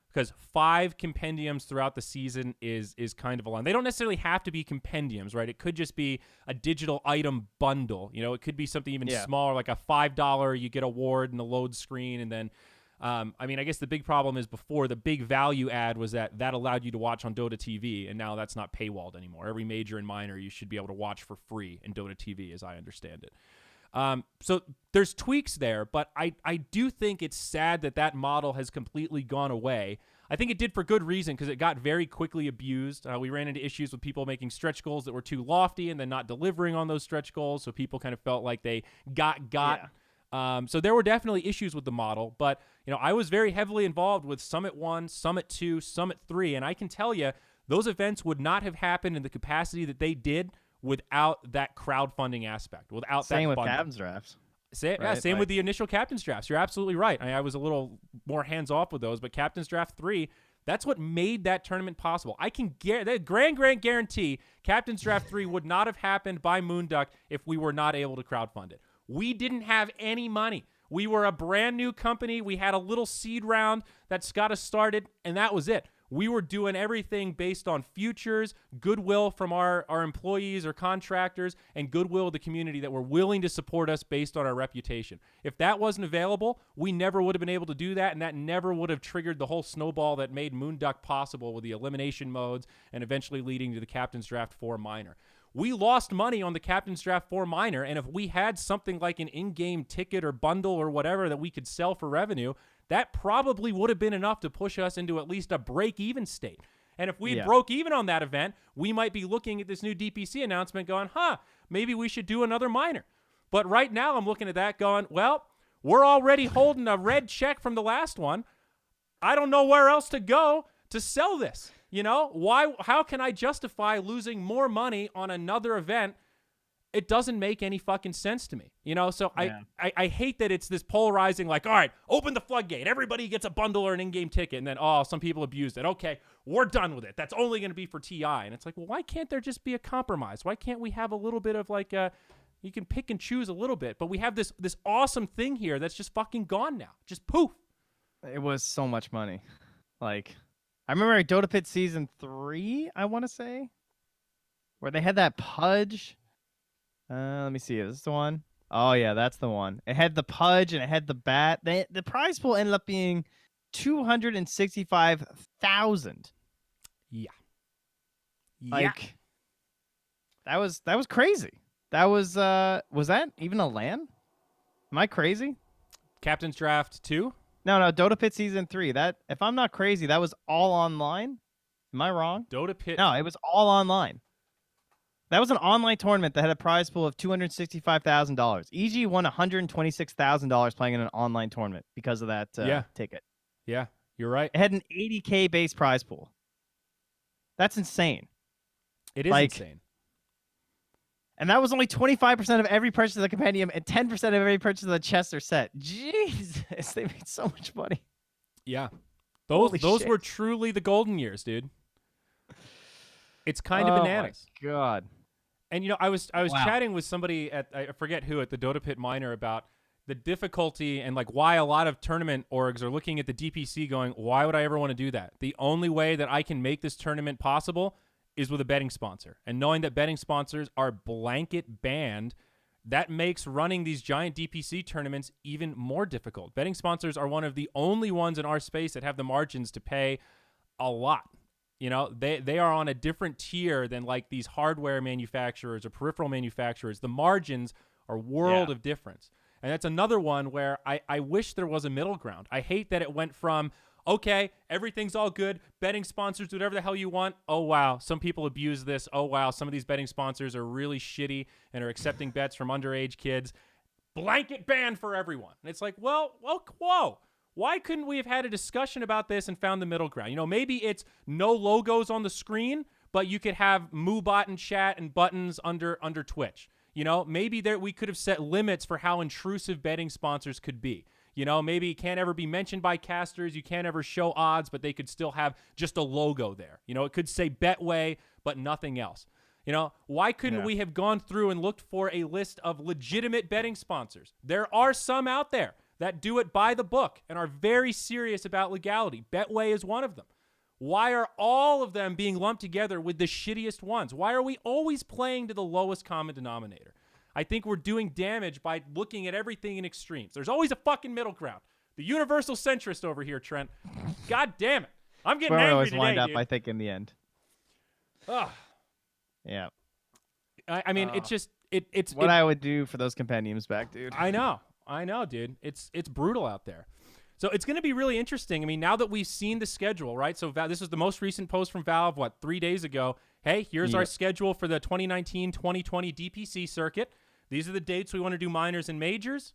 Because 5 compendiums throughout the season is kind of a lot. They don't necessarily have to be compendiums, right? It could just be a digital item bundle. You know, it could be something even smaller, like a $5, you get a ward and the load screen, and then I guess the big problem is before the big value add was that allowed you to watch on Dota TV, and now that's not paywalled anymore. Every major and minor you should be able to watch for free in Dota TV, as I understand it. So there's tweaks there, but I do think it's sad that model has completely gone away. I think it did for good reason because it got very quickly abused. We ran into issues with people making stretch goals that were too lofty and then not delivering on those stretch goals, so people kind of felt like they got. Yeah. So there were definitely issues with the model, but I was very heavily involved with Summit 1, Summit 2, Summit 3, and I can tell you those events would not have happened in the capacity that they did without that crowdfunding aspect, without same that with captain's drafts. Same with the initial captain's drafts. You're absolutely right. I was a little more hands-off with those, but captain's draft 3, that's what made that tournament possible. I can grand guarantee captain's draft 3 would not have happened by MOONDUCK if we were not able to crowdfund it. We didn't have any money. We were a brand new company. We had a little seed round that got us started, and that was it. We were doing everything based on futures, goodwill from our employees or contractors, and goodwill of the community that were willing to support us based on our reputation. If that wasn't available, we never would have been able to do that, and that never would have triggered the whole snowball that made MOONDUCK possible with the elimination modes and eventually leading to the Captain's Draft 4 Minor. We lost money on the Captain's Draft 4 Minor, and if we had something like an in-game ticket or bundle or whatever that we could sell for revenue, that probably would have been enough to push us into at least a break-even state. And if we broke even on that event, we might be looking at this new DPC announcement going, maybe we should do another minor. But right now I'm looking at that going, well, we're already holding a red check from the last one. I don't know where else to go to sell this. How can I justify losing more money on another event? It doesn't make any fucking sense to me, So yeah. I hate that it's this polarizing, like, all right, open the floodgate. Everybody gets a bundle or an in-game ticket, and then, some people abused it. Okay, we're done with it. That's only going to be for TI. And it's like, well, why can't there just be a compromise? Why can't we have a little bit of you can pick and choose a little bit, but we have this awesome thing here that's just fucking gone now. Just poof. It was so much money. Like, I remember Dota Pit Season 3, I want to say, where they had that Pudge. Let me see. Is this the one? Oh, yeah, that's the one. It had the Pudge and it had the bat. The prize pool ended up being $265,000. Yeah. Like, that was crazy. That was that even a LAN? Am I crazy? Captain's Draft 2? No, Dota Pit Season 3. That, if I'm not crazy, that was all online. Am I wrong? Dota Pit. No, it was all online. That was an online tournament that had a prize pool of $265,000. EG won $126,000 playing in an online tournament because of that ticket. Yeah, you're right. It had an 80K base prize pool. That's insane. It is insane. And that was only 25% of every purchase of the compendium and 10% of every purchase of the chest or set. Jesus, they made so much money. Yeah. Those were truly the golden years, dude. It's kind of bananas. Oh my God. And I was chatting with somebody at, I forget who, at the Dota Pit Minor about the difficulty and like why a lot of tournament orgs are looking at the DPC going, why would I ever want to do that? The only way that I can make this tournament possible is with a betting sponsor. And knowing that betting sponsors are blanket banned, that makes running these giant DPC tournaments even more difficult. Betting sponsors are one of the only ones in our space that have the margins to pay a lot. They are on a different tier than like these hardware manufacturers or peripheral manufacturers. The margins are world of difference. And that's another one where I wish there was a middle ground. I hate that it went from, okay, everything's all good, betting sponsors, do whatever the hell you want. Oh, wow, some people abuse this. Oh, wow, some of these betting sponsors are really shitty and are accepting bets from underage kids. Blanket ban for everyone. And it's like, well, whoa. Why couldn't we have had a discussion about this and found the middle ground? Maybe it's no logos on the screen, but you could have MooBot and chat and buttons under Twitch. Maybe we could have set limits for how intrusive betting sponsors could be. Maybe it can't ever be mentioned by casters. You can't ever show odds, but they could still have just a logo there. It could say Betway, but nothing else. Why couldn't we have gone through and looked for a list of legitimate betting sponsors? There are some out there that do it by the book and are very serious about legality. Betway is one of them. Why are all of them being lumped together with the shittiest ones? Why are we always playing to the lowest common denominator? I think we're doing damage by looking at everything in extremes. There's always a fucking middle ground. The universal centrist over here, Trent. God damn it. I'm getting angry always today, wind up, dude. I think, in the end. Ugh. Yeah. I mean, it's just... It's what I would do for those compendiums back, dude. I know, dude. It's brutal out there. So it's going to be really interesting. I mean, now that we've seen the schedule, right? So this is the most recent post from Valve, 3 days ago. Hey, here's our schedule for the 2019-2020 DPC circuit. These are the dates we want to do minors and majors.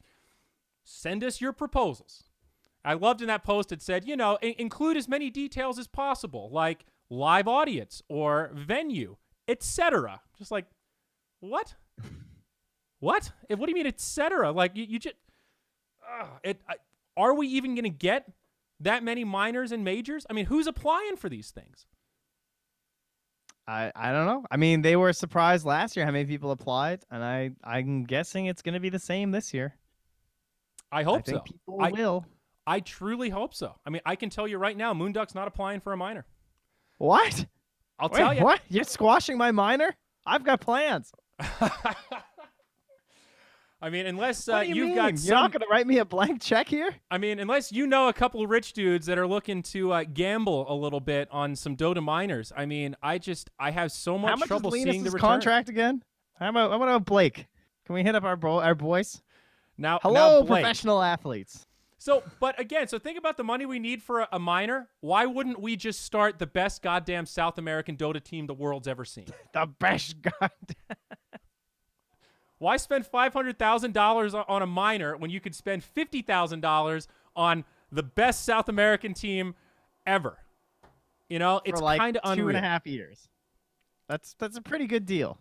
Send us your proposals. I loved in that post it said, include as many details as possible, like live audience or venue, etc. Just like, what? What? What do you mean, etc.? Like, you just... are we even going to get that many minors and majors? I mean, who's applying for these things? I don't know. I mean, they were surprised last year how many people applied, and I'm guessing it's going to be the same this year. I hope so. People will. I truly hope so. I mean, I can tell you right now, Moonduck's not applying for a minor. What? I'll tell you. What? You're squashing my minor? I've got plans. I mean, unless you've got You're not going to write me a blank check here? I mean, unless you know a couple of rich dudes that are looking to gamble a little bit on some Dota minors. I mean, I have so much trouble seeing the return. Contract again? How about Blake? Can we hit up our boys? Now, hello, Blake. Professional athletes. So, but again, think about the money we need for a minor. Why wouldn't we just start the best goddamn South American Dota team the world's ever seen? The best goddamn... Why spend $500,000 on a minor when you could spend $50,000 on the best South American team ever? It's kind of unreal. 2.5 years. That's a pretty good deal.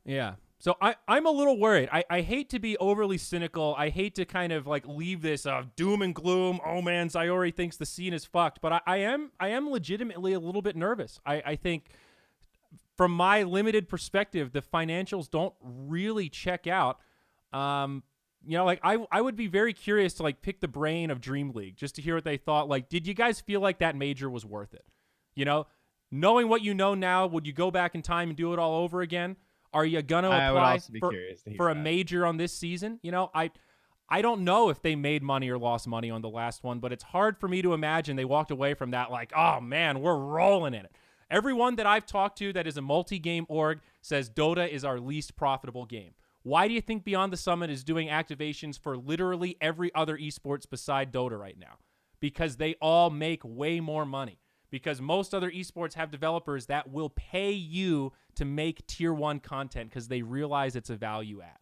Yeah. So I'm a little worried. I hate to be overly cynical. I hate to kind of like leave this doom and gloom. Oh man, Zyori thinks the scene is fucked. But I am legitimately a little bit nervous. I think from my limited perspective, the financials don't really check out. Like I would be very curious to like pick the brain of Dream League just to hear what they thought. Like, did you guys feel like that major was worth it? Knowing what you know now, would you go back in time and do it all over again? Are you gonna apply for a major on this season? I don't know if they made money or lost money on the last one, but it's hard for me to imagine they walked away from that like, oh man, we're rolling in it. Everyone that I've talked to that is a multi-game org says Dota is our least profitable game. Why do you think Beyond the Summit is doing activations for literally every other esports beside Dota right now? Because they all make way more money. Because most other esports have developers that will pay you to make tier 1 content because they realize it's a value add.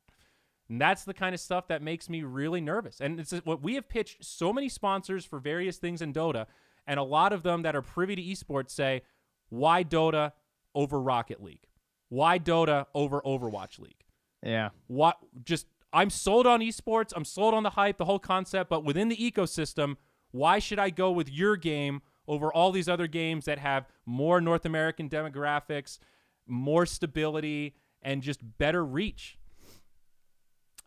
And that's the kind of stuff that makes me really nervous. And it's what we have pitched so many sponsors for various things in Dota, and a lot of them that are privy to esports say, why Dota over Rocket League? Why Dota over Overwatch League? Yeah. What? Just I'm sold on esports. I'm sold on the hype, the whole concept. But within the ecosystem, why should I go with your game over all these other games that have more North American demographics, more stability, and just better reach?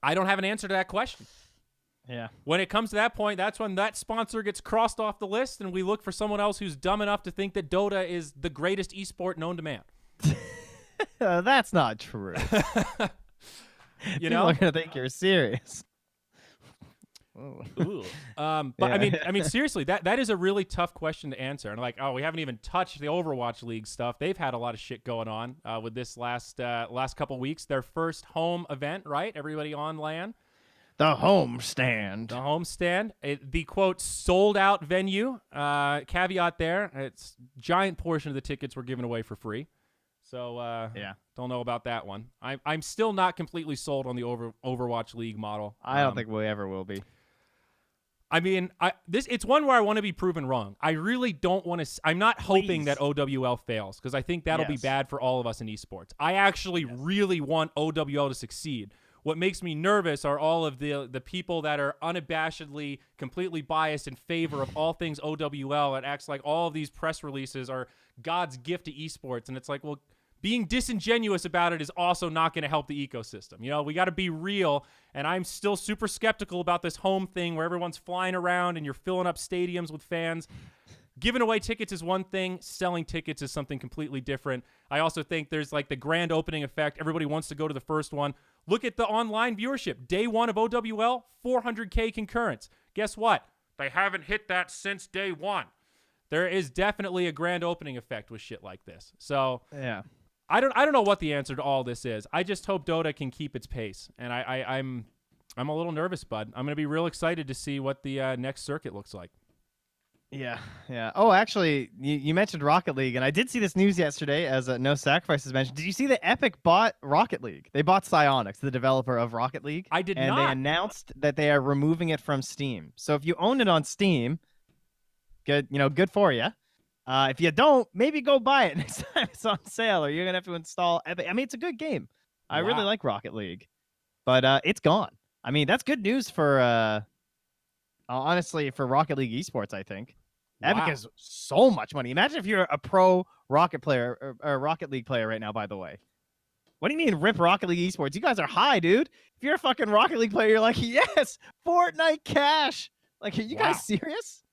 I don't have an answer to that question. Yeah. When it comes to that point, that's when that sponsor gets crossed off the list, and we look for someone else who's dumb enough to think that Dota is the greatest esport known to man. That's not true. You People know, are gonna think you're serious. Ooh. But Yeah. I mean, seriously, that is a really tough question to answer. And like, oh, we haven't even touched the Overwatch League stuff. They've had a lot of shit going on with this last couple weeks. Their first home event, right? Everybody on LAN. The homestand. The homestand, the quote sold out venue. Caveat there: it's giant portion of the tickets were given away for free. So Yeah. don't know about that one. I'm still not completely sold on the Overwatch League model. I don't think we ever will be. I mean, it's one where I want to be proven wrong. I really don't want to. I'm not hoping that OWL fails because I think that'll be bad for all of us in esports. I actually really want OWL to succeed. What makes me nervous are all of the people that are unabashedly, completely biased in favor of all things OWL. It acts like all of these press releases are God's gift to esports, and it's like, well, being disingenuous about it is also not going to help the ecosystem. You know, we got to be real, and I'm still super skeptical about this home thing where everyone's flying around and you're filling up stadiums with fans. Giving away tickets is one thing. Selling tickets is something completely different. I also think there's like the grand opening effect. Everybody wants to go to the first one. Look at the online viewership. Day one of OWL, 400K concurrence. Guess what? They haven't hit that since day one. There is definitely a grand opening effect with shit like this. So Yeah. I don't know what the answer to all this is. I just hope Dota can keep its pace, and I'm a little nervous, bud. I'm gonna be real excited to see what the next circuit looks like. Yeah. Oh, actually, you mentioned Rocket League, and I did see this news yesterday, as No Sacrifices mentioned. Did you see that Epic bought Rocket League? They bought Psyonix, the developer of Rocket League. I did and not. They announced that they are removing it from Steam. So if you own it on Steam, good for you. If you don't, maybe go buy it next time it's on sale, or you're gonna have to install Epic. I mean, it's a good game. I really like Rocket League, but it's gone. I mean, that's good news for honestly for Rocket League esports. I think Epic has so much money. Imagine if you're a pro Rocket player or Rocket League player right now. By the way, what do you mean rip Rocket League esports? You guys are high, dude. If you're a fucking Rocket League player, you're like, yes, Fortnite cash. Like, are you guys serious?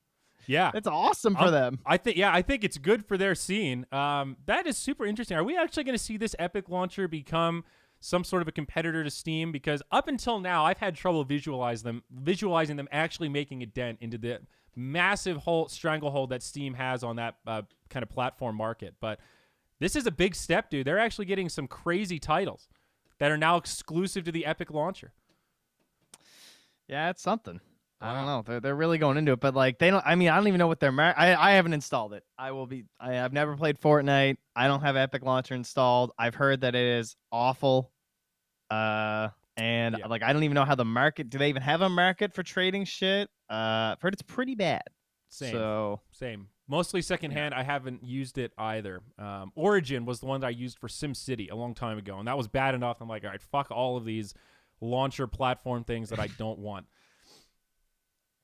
Yeah, it's awesome for them. I think it's good for their scene. That is super interesting. Are we actually going to see this Epic launcher become some sort of a competitor to Steam? Because up until now, I've had trouble visualizing them actually making a dent into the massive stranglehold that Steam has on that kind of platform market. But this is a big step, dude. They're actually getting some crazy titles that are now exclusive to the Epic launcher. Yeah, it's something. I don't know. They're really going into it, but like they don't. I mean, I don't even know what they're. I haven't installed it. I've never played Fortnite. I don't have Epic Launcher installed. I've heard that it is awful. Like I don't even know how the market. Do they even have a market for trading shit? I've heard it's pretty bad. Same. Mostly secondhand. I haven't used it either. Origin was the one that I used for SimCity a long time ago, and that was bad enough. I'm like, all right, fuck all of these launcher platform things that I don't want.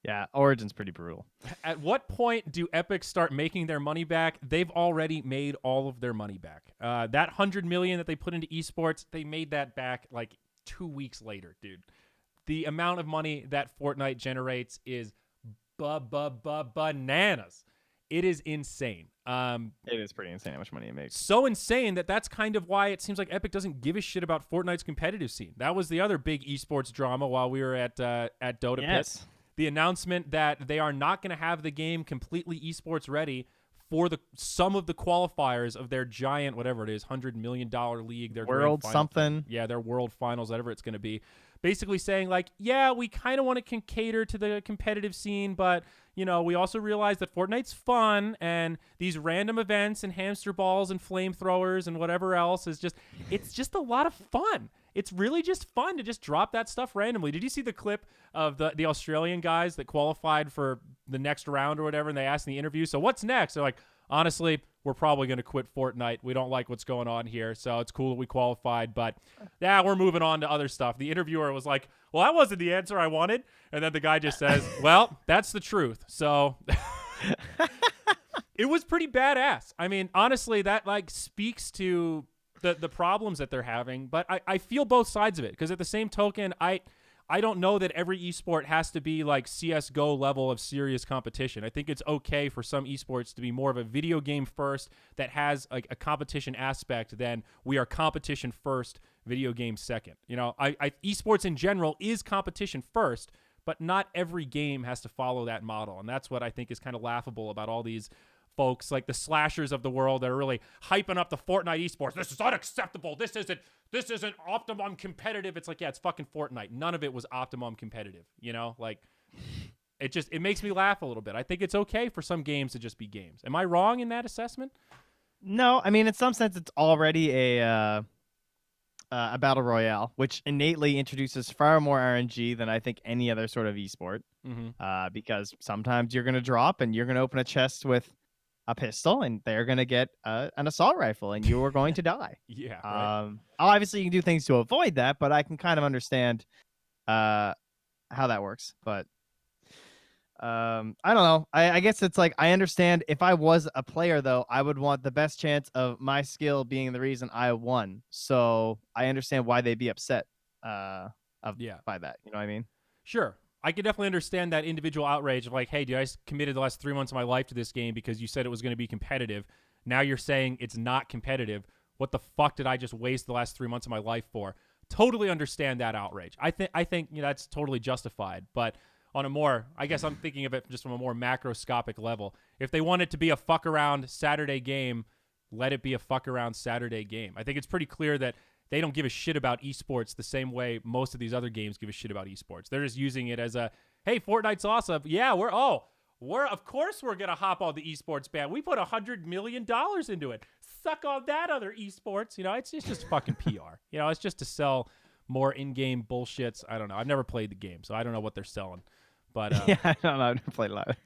Yeah, Origin's pretty brutal. At what point do Epic start making their money back? They've already made all of their money back. That $100 million that they put into esports, they made that back like 2 weeks later, dude. The amount of money that Fortnite generates is bananas. It is insane. It is pretty insane how much money it makes. So insane that's kind of why it seems like Epic doesn't give a shit about Fortnite's competitive scene. That was the other big esports drama while we were at Dota Pit. The announcement that they are not going to have the game completely esports ready for some of the qualifiers of their giant, whatever it is, $100 million league, their World grand final something. thing. Yeah, their world finals, whatever it's going to be. Basically saying like, yeah, we kind of want to cater to the competitive scene, but we also realize that Fortnite's fun, and these random events and hamster balls and flamethrowers and whatever else it's just a lot of fun. It's really just fun to just drop that stuff randomly. Did you see the clip of the Australian guys that qualified for the next round or whatever, and they asked in the interview, so what's next? They're like, honestly, we're probably going to quit Fortnite. We don't like what's going on here, so it's cool that we qualified, but yeah, we're moving on to other stuff. The interviewer was like, well, that wasn't the answer I wanted. And then the guy just says, well, that's the truth. So it was pretty badass. I mean, honestly, that like speaks to the problems that they're having, but I feel both sides of it, because at the same token, I don't know that every esport has to be like CSGO level of serious competition. I think it's okay for some esports to be more of a video game first that has like a competition aspect than we are competition first, video game second. Esports in general is competition first, but not every game has to follow that model. And that's what I think is kind of laughable about all these folks like the slashers of the world that are really hyping up the Fortnite esports. This is unacceptable. This isn't optimum competitive. It's like, yeah, it's fucking Fortnite. None of it was optimum competitive. Like it makes me laugh a little bit. I think it's okay for some games to just be games. Am I wrong in that assessment? No, I mean, in some sense, it's already a battle royale, which innately introduces far more RNG than I think any other sort of esport. Because sometimes you're going to drop and you're going to open a chest with a pistol, and they're going to get an assault rifle, and you're going to die. Yeah. Right. Obviously, you can do things to avoid that, but I can kind of understand how that works. But I don't know. I guess it's like, I understand if I was a player, though, I would want the best chance of my skill being the reason I won. So I understand why they'd be upset by that. You know what I mean? Sure. I could definitely understand that individual outrage of like, hey, dude, I committed the last 3 months of my life to this game because you said it was going to be competitive. Now you're saying it's not competitive. What the fuck did I just waste the last 3 months of my life for? Totally understand that outrage. I think that's totally justified. But on a more, I guess I'm thinking of it just from a more macroscopic level. If they want it to be a fuck around Saturday game, let it be a fuck around Saturday game. I think it's pretty clear that they don't give a shit about esports the same way most of these other games give a shit about esports. They're just using it as a, hey, Fortnite's awesome. Yeah, we're of course we're gonna hop on the esports band. We put $100 million into it. Suck on that, other esports. It's just fucking PR. It's just to sell more in-game bullshits. I don't know. I've never played the game, so I don't know what they're selling. But yeah, I don't know. I've never played a lot.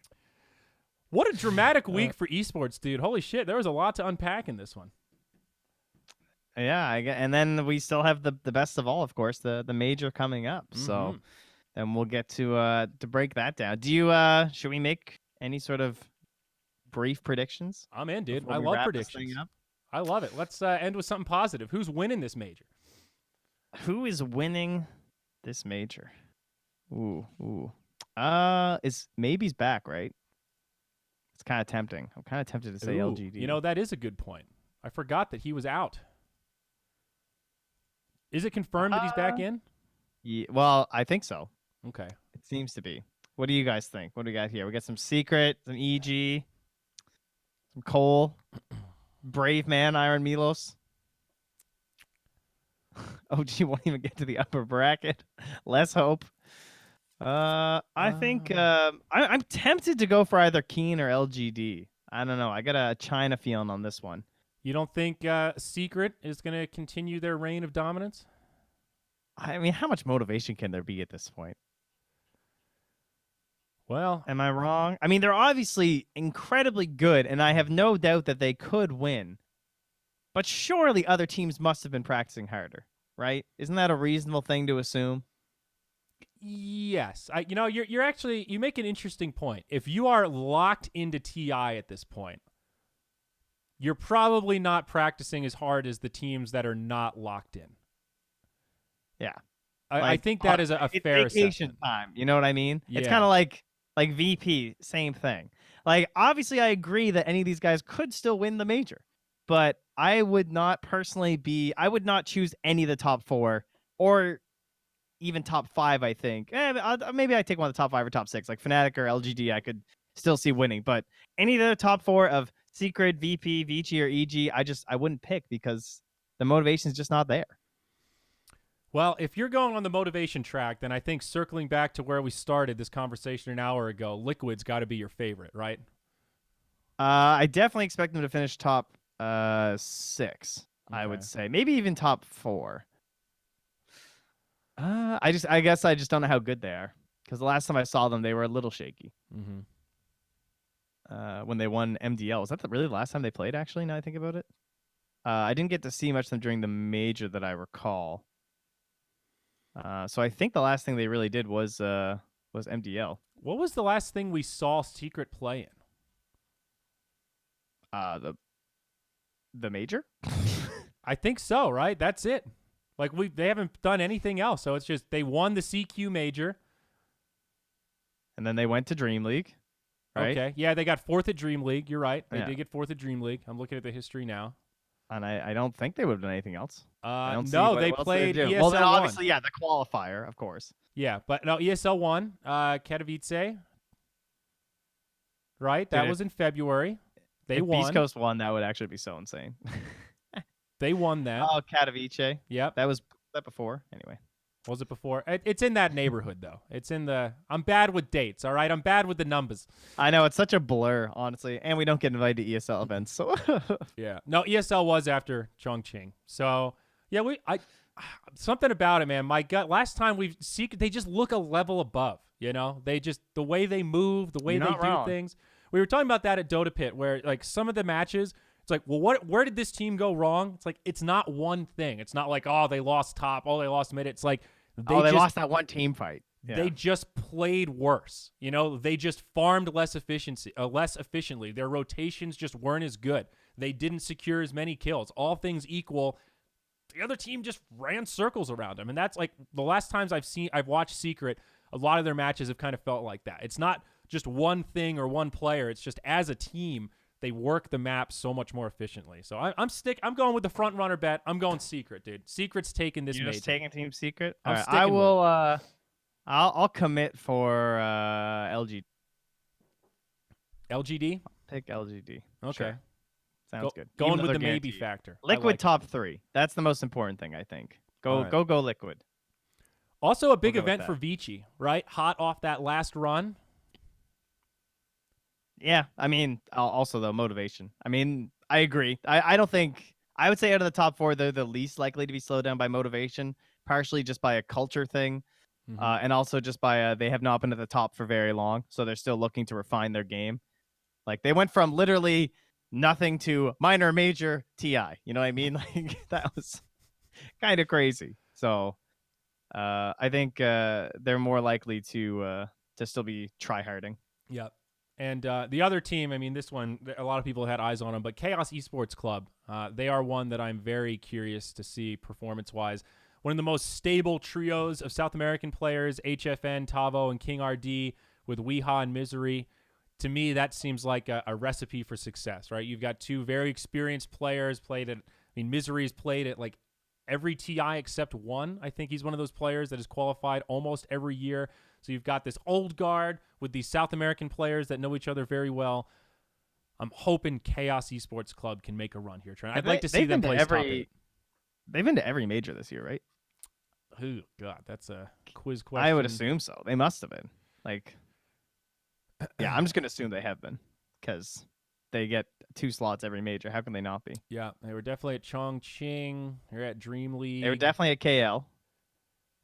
What a dramatic week for esports, dude. Holy shit, there was a lot to unpack in this one. Yeah, and then we still have the best of all, of course, the major coming up. Mm-hmm. So then we'll get to break that down. Do you should we make any sort of brief predictions? I'm in, dude. I love predictions. I love it. Let's end with something positive. Who's winning this major? Who is winning this major? Ooh. Is maybe's back, right? It's kind of tempting. I'm kind of tempted to say LGD. That is a good point. I forgot that he was out. Is it confirmed that he's back in? Yeah, well, I think so. Okay. It seems to be. What do you guys think? What do we got here? We got some Secret, some EG, some Cole, Brave Man, Iron Milos. OG won't even get to the upper bracket. Less hope. I think I'm tempted to go for either Keen or LGD. I don't know. I got a China feeling on this one. You don't think Secret is going to continue their reign of dominance? I mean, how much motivation can there be at this point? Well, am I wrong? I mean, they're obviously incredibly good, and I have no doubt that they could win. But surely other teams must have been practicing harder, right? Isn't that a reasonable thing to assume? Yes. You're actually, you make an interesting point. If you are locked into TI at this point, you're probably not practicing as hard as the teams that are not locked in. Yeah. I think that is a fair vacation assessment. Time. You know what I mean? Yeah. It's kind of like VP, same thing. Like, obviously, I agree that any of these guys could still win the major, but I would not personally I would not choose any of the top 4 or even top 5, I think. Maybe I take one of the top 5 or top 6, like Fnatic or LGD, I could still see winning, but any of the top 4 of Secret, VP, Vici, or EG, I wouldn't pick because the motivation's just not there. Well, if you're going on the motivation track, then I think circling back to where we started this conversation an hour ago, Liquid's got to be your favorite, right? I definitely expect them to finish top 6. I would Okay. say maybe even top 4. I guess I just don't know how good they are because the last time I saw them, they were a little shaky. Mm-hmm. When they won MDL, was that really the last time they played? Actually, now I think about it, I didn't get to see much of them during the major that I recall. So I think the last thing they really did was MDL. What was the last thing we saw Secret play in? The major. I think so, right? That's it. Like they haven't done anything else, so it's just they won the CQ major, and then they went to Dream League. Right? Okay, yeah, they got 4th at Dream League. You're right, they Yeah. did get 4th at Dream League. I'm looking at the history now, and I don't think they would have done anything else. I don't no, see they what else played do. ESL Well, then 1. obviously, yeah, the qualifier, of course. Yeah, but no, ESL 1, Katowice, right? That Dude, was in February. They if won. Beastcoast won, that would actually be so insane. They won that. Oh, Katowice. Yep. That was that before. Anyway. Was it before? It's in that neighborhood, though. It's in the... I'm bad with dates, all right? I'm bad with the numbers. I know, it's such a blur, honestly. And we don't get invited to ESL events, so... Yeah. No, ESL was after Chongqing. So, yeah, something about it, man. My gut... Last time they just look a level above, you know? They just... The way they move, the way You're they not do wrong. things. We were talking about that at Dota Pit, where, like, some of the matches... It's like, well, where did this team go wrong? It's like, it's not one thing. It's not like, oh, they lost top, oh, they lost mid. It's like... They lost that one team fight. Yeah. They just played worse. You know, they just farmed less efficiently. Their rotations just weren't as good. They didn't secure as many kills. All things equal, the other team just ran circles around them. And that's like the last times I've watched Secret, a lot of their matches have kind of felt like that. It's not just one thing or one player. It's just as a team, they work the map so much more efficiently. So I'm going with the front runner bet. I'm going Secret, dude. Secret's taking this You're major. just taking Team Secret? I'm All right, sticking I with will I'll commit for LG. LGD? Pick LGD. Okay. Sure. Sounds good. Going Even though with the they're maybe guaranteed. factor. I Liquid like it. top 3. That's the most important thing, I think. All right. Go Liquid. Also a big We'll go with event for that. Vici, right? Hot off that last run. Yeah, I mean, also though motivation. I mean, I agree. I don't think I would say out of the top 4, they're the least likely to be slowed down by motivation, partially just by a culture thing, and also just by they have not been at the top for very long, so they're still looking to refine their game. Like they went from literally nothing to minor, major, TI. You know what I mean? Like that was kind of crazy. So I think they're more likely to still be tryharding. Yep. And the other team, I mean, this one, a lot of people had eyes on them, but Chaos Esports Club, they are one that I'm very curious to see performance-wise. One of the most stable trios of South American players, HFN, Tavo, and King RD with Weeha and Misery. To me, that seems like a recipe for success, right? You've got 2 very experienced players Misery's played at like every TI except one. I think he's one of those players that is qualified almost every year. So you've got this old guard with these South American players that know each other very well. I'm hoping Chaos Esports Club can make a run here, Trent. I'd like to see them play top 8. They've been to every major this year, right? Oh, God, that's a quiz question. I would assume so. They must have been. Like, yeah, I'm just going to assume they have been because they get 2 slots every major. How can they not be? Yeah, they were definitely at Chongqing. They're at Dream League. They were definitely at KL,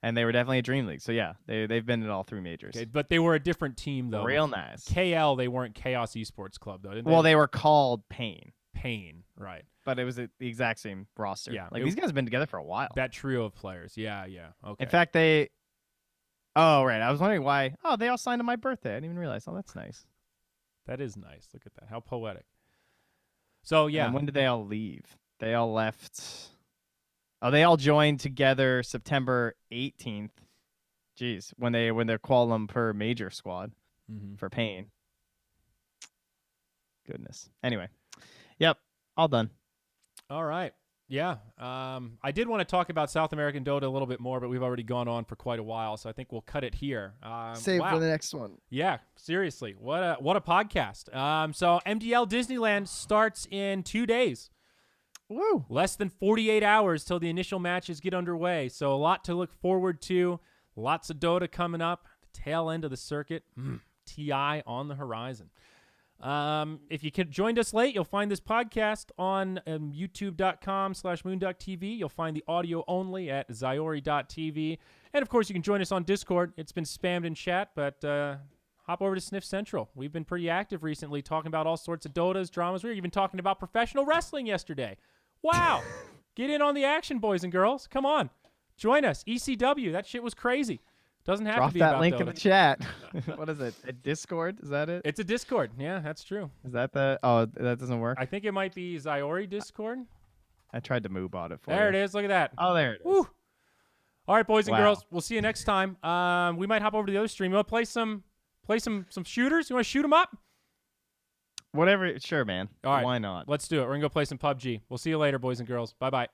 and they were definitely at Dream League. So, yeah, they've been in all 3 majors. Okay, but they were a different team, though. Real nice. KL, they weren't Chaos Esports Club, though, didn't they? Well, they were called Pain. Pain, right. But it was the exact same roster. Yeah, like these guys have been together for a while. That trio of players. Yeah. Okay. In fact, they... Oh, right. I was wondering why... Oh, they all signed on my birthday. I didn't even realize. Oh, that's nice. That is nice. Look at that. How poetic. So, yeah. And when did they all leave? They all left... Oh, they all joined together September 18th. Jeez, when they're Kuala Lumpur major squad for Pain. Goodness. Anyway. Yep. All done. All right. Yeah. I did want to talk about South American Dota a little bit more, but we've already gone on for quite a while, so I think we'll cut it here. Save wow. for the next one. Yeah, seriously. What a podcast. So MDL Disneyland starts in 2 days. Woo! Less than 48 hours till the initial matches get underway. So a lot to look forward to. Lots of Dota coming up. The tail end of the circuit. TI on the horizon. If you joined us late, you'll find this podcast on youtube.com/moonducktv. You'll find the audio only at zyori.tv. And, of course, you can join us on Discord. It's been spammed in chat, but hop over to Sniff Central. We've been pretty active recently talking about all sorts of Dotas, dramas. We were even talking about professional wrestling yesterday. Wow. Get in on the action, boys and girls. Come on. Join us. ECW. That shit was crazy. Doesn't have Drop to be that about link Dota. in the chat. What is it? A Discord? Is that it? It's a Discord. Yeah, that's true. Is that the? Oh, that doesn't work. I think it might be Zyori Discord. I tried to move on it for There you. it is. Look at that. Oh, there it is. Woo. All right, boys and Wow. girls. We'll see you next time. We might hop over to the other stream. You want to play some shooters? You want to shoot them up? Whatever. Sure, man. All right. Why not? Let's do it. We're going to go play some PUBG. We'll see you later, boys and girls. Bye-bye.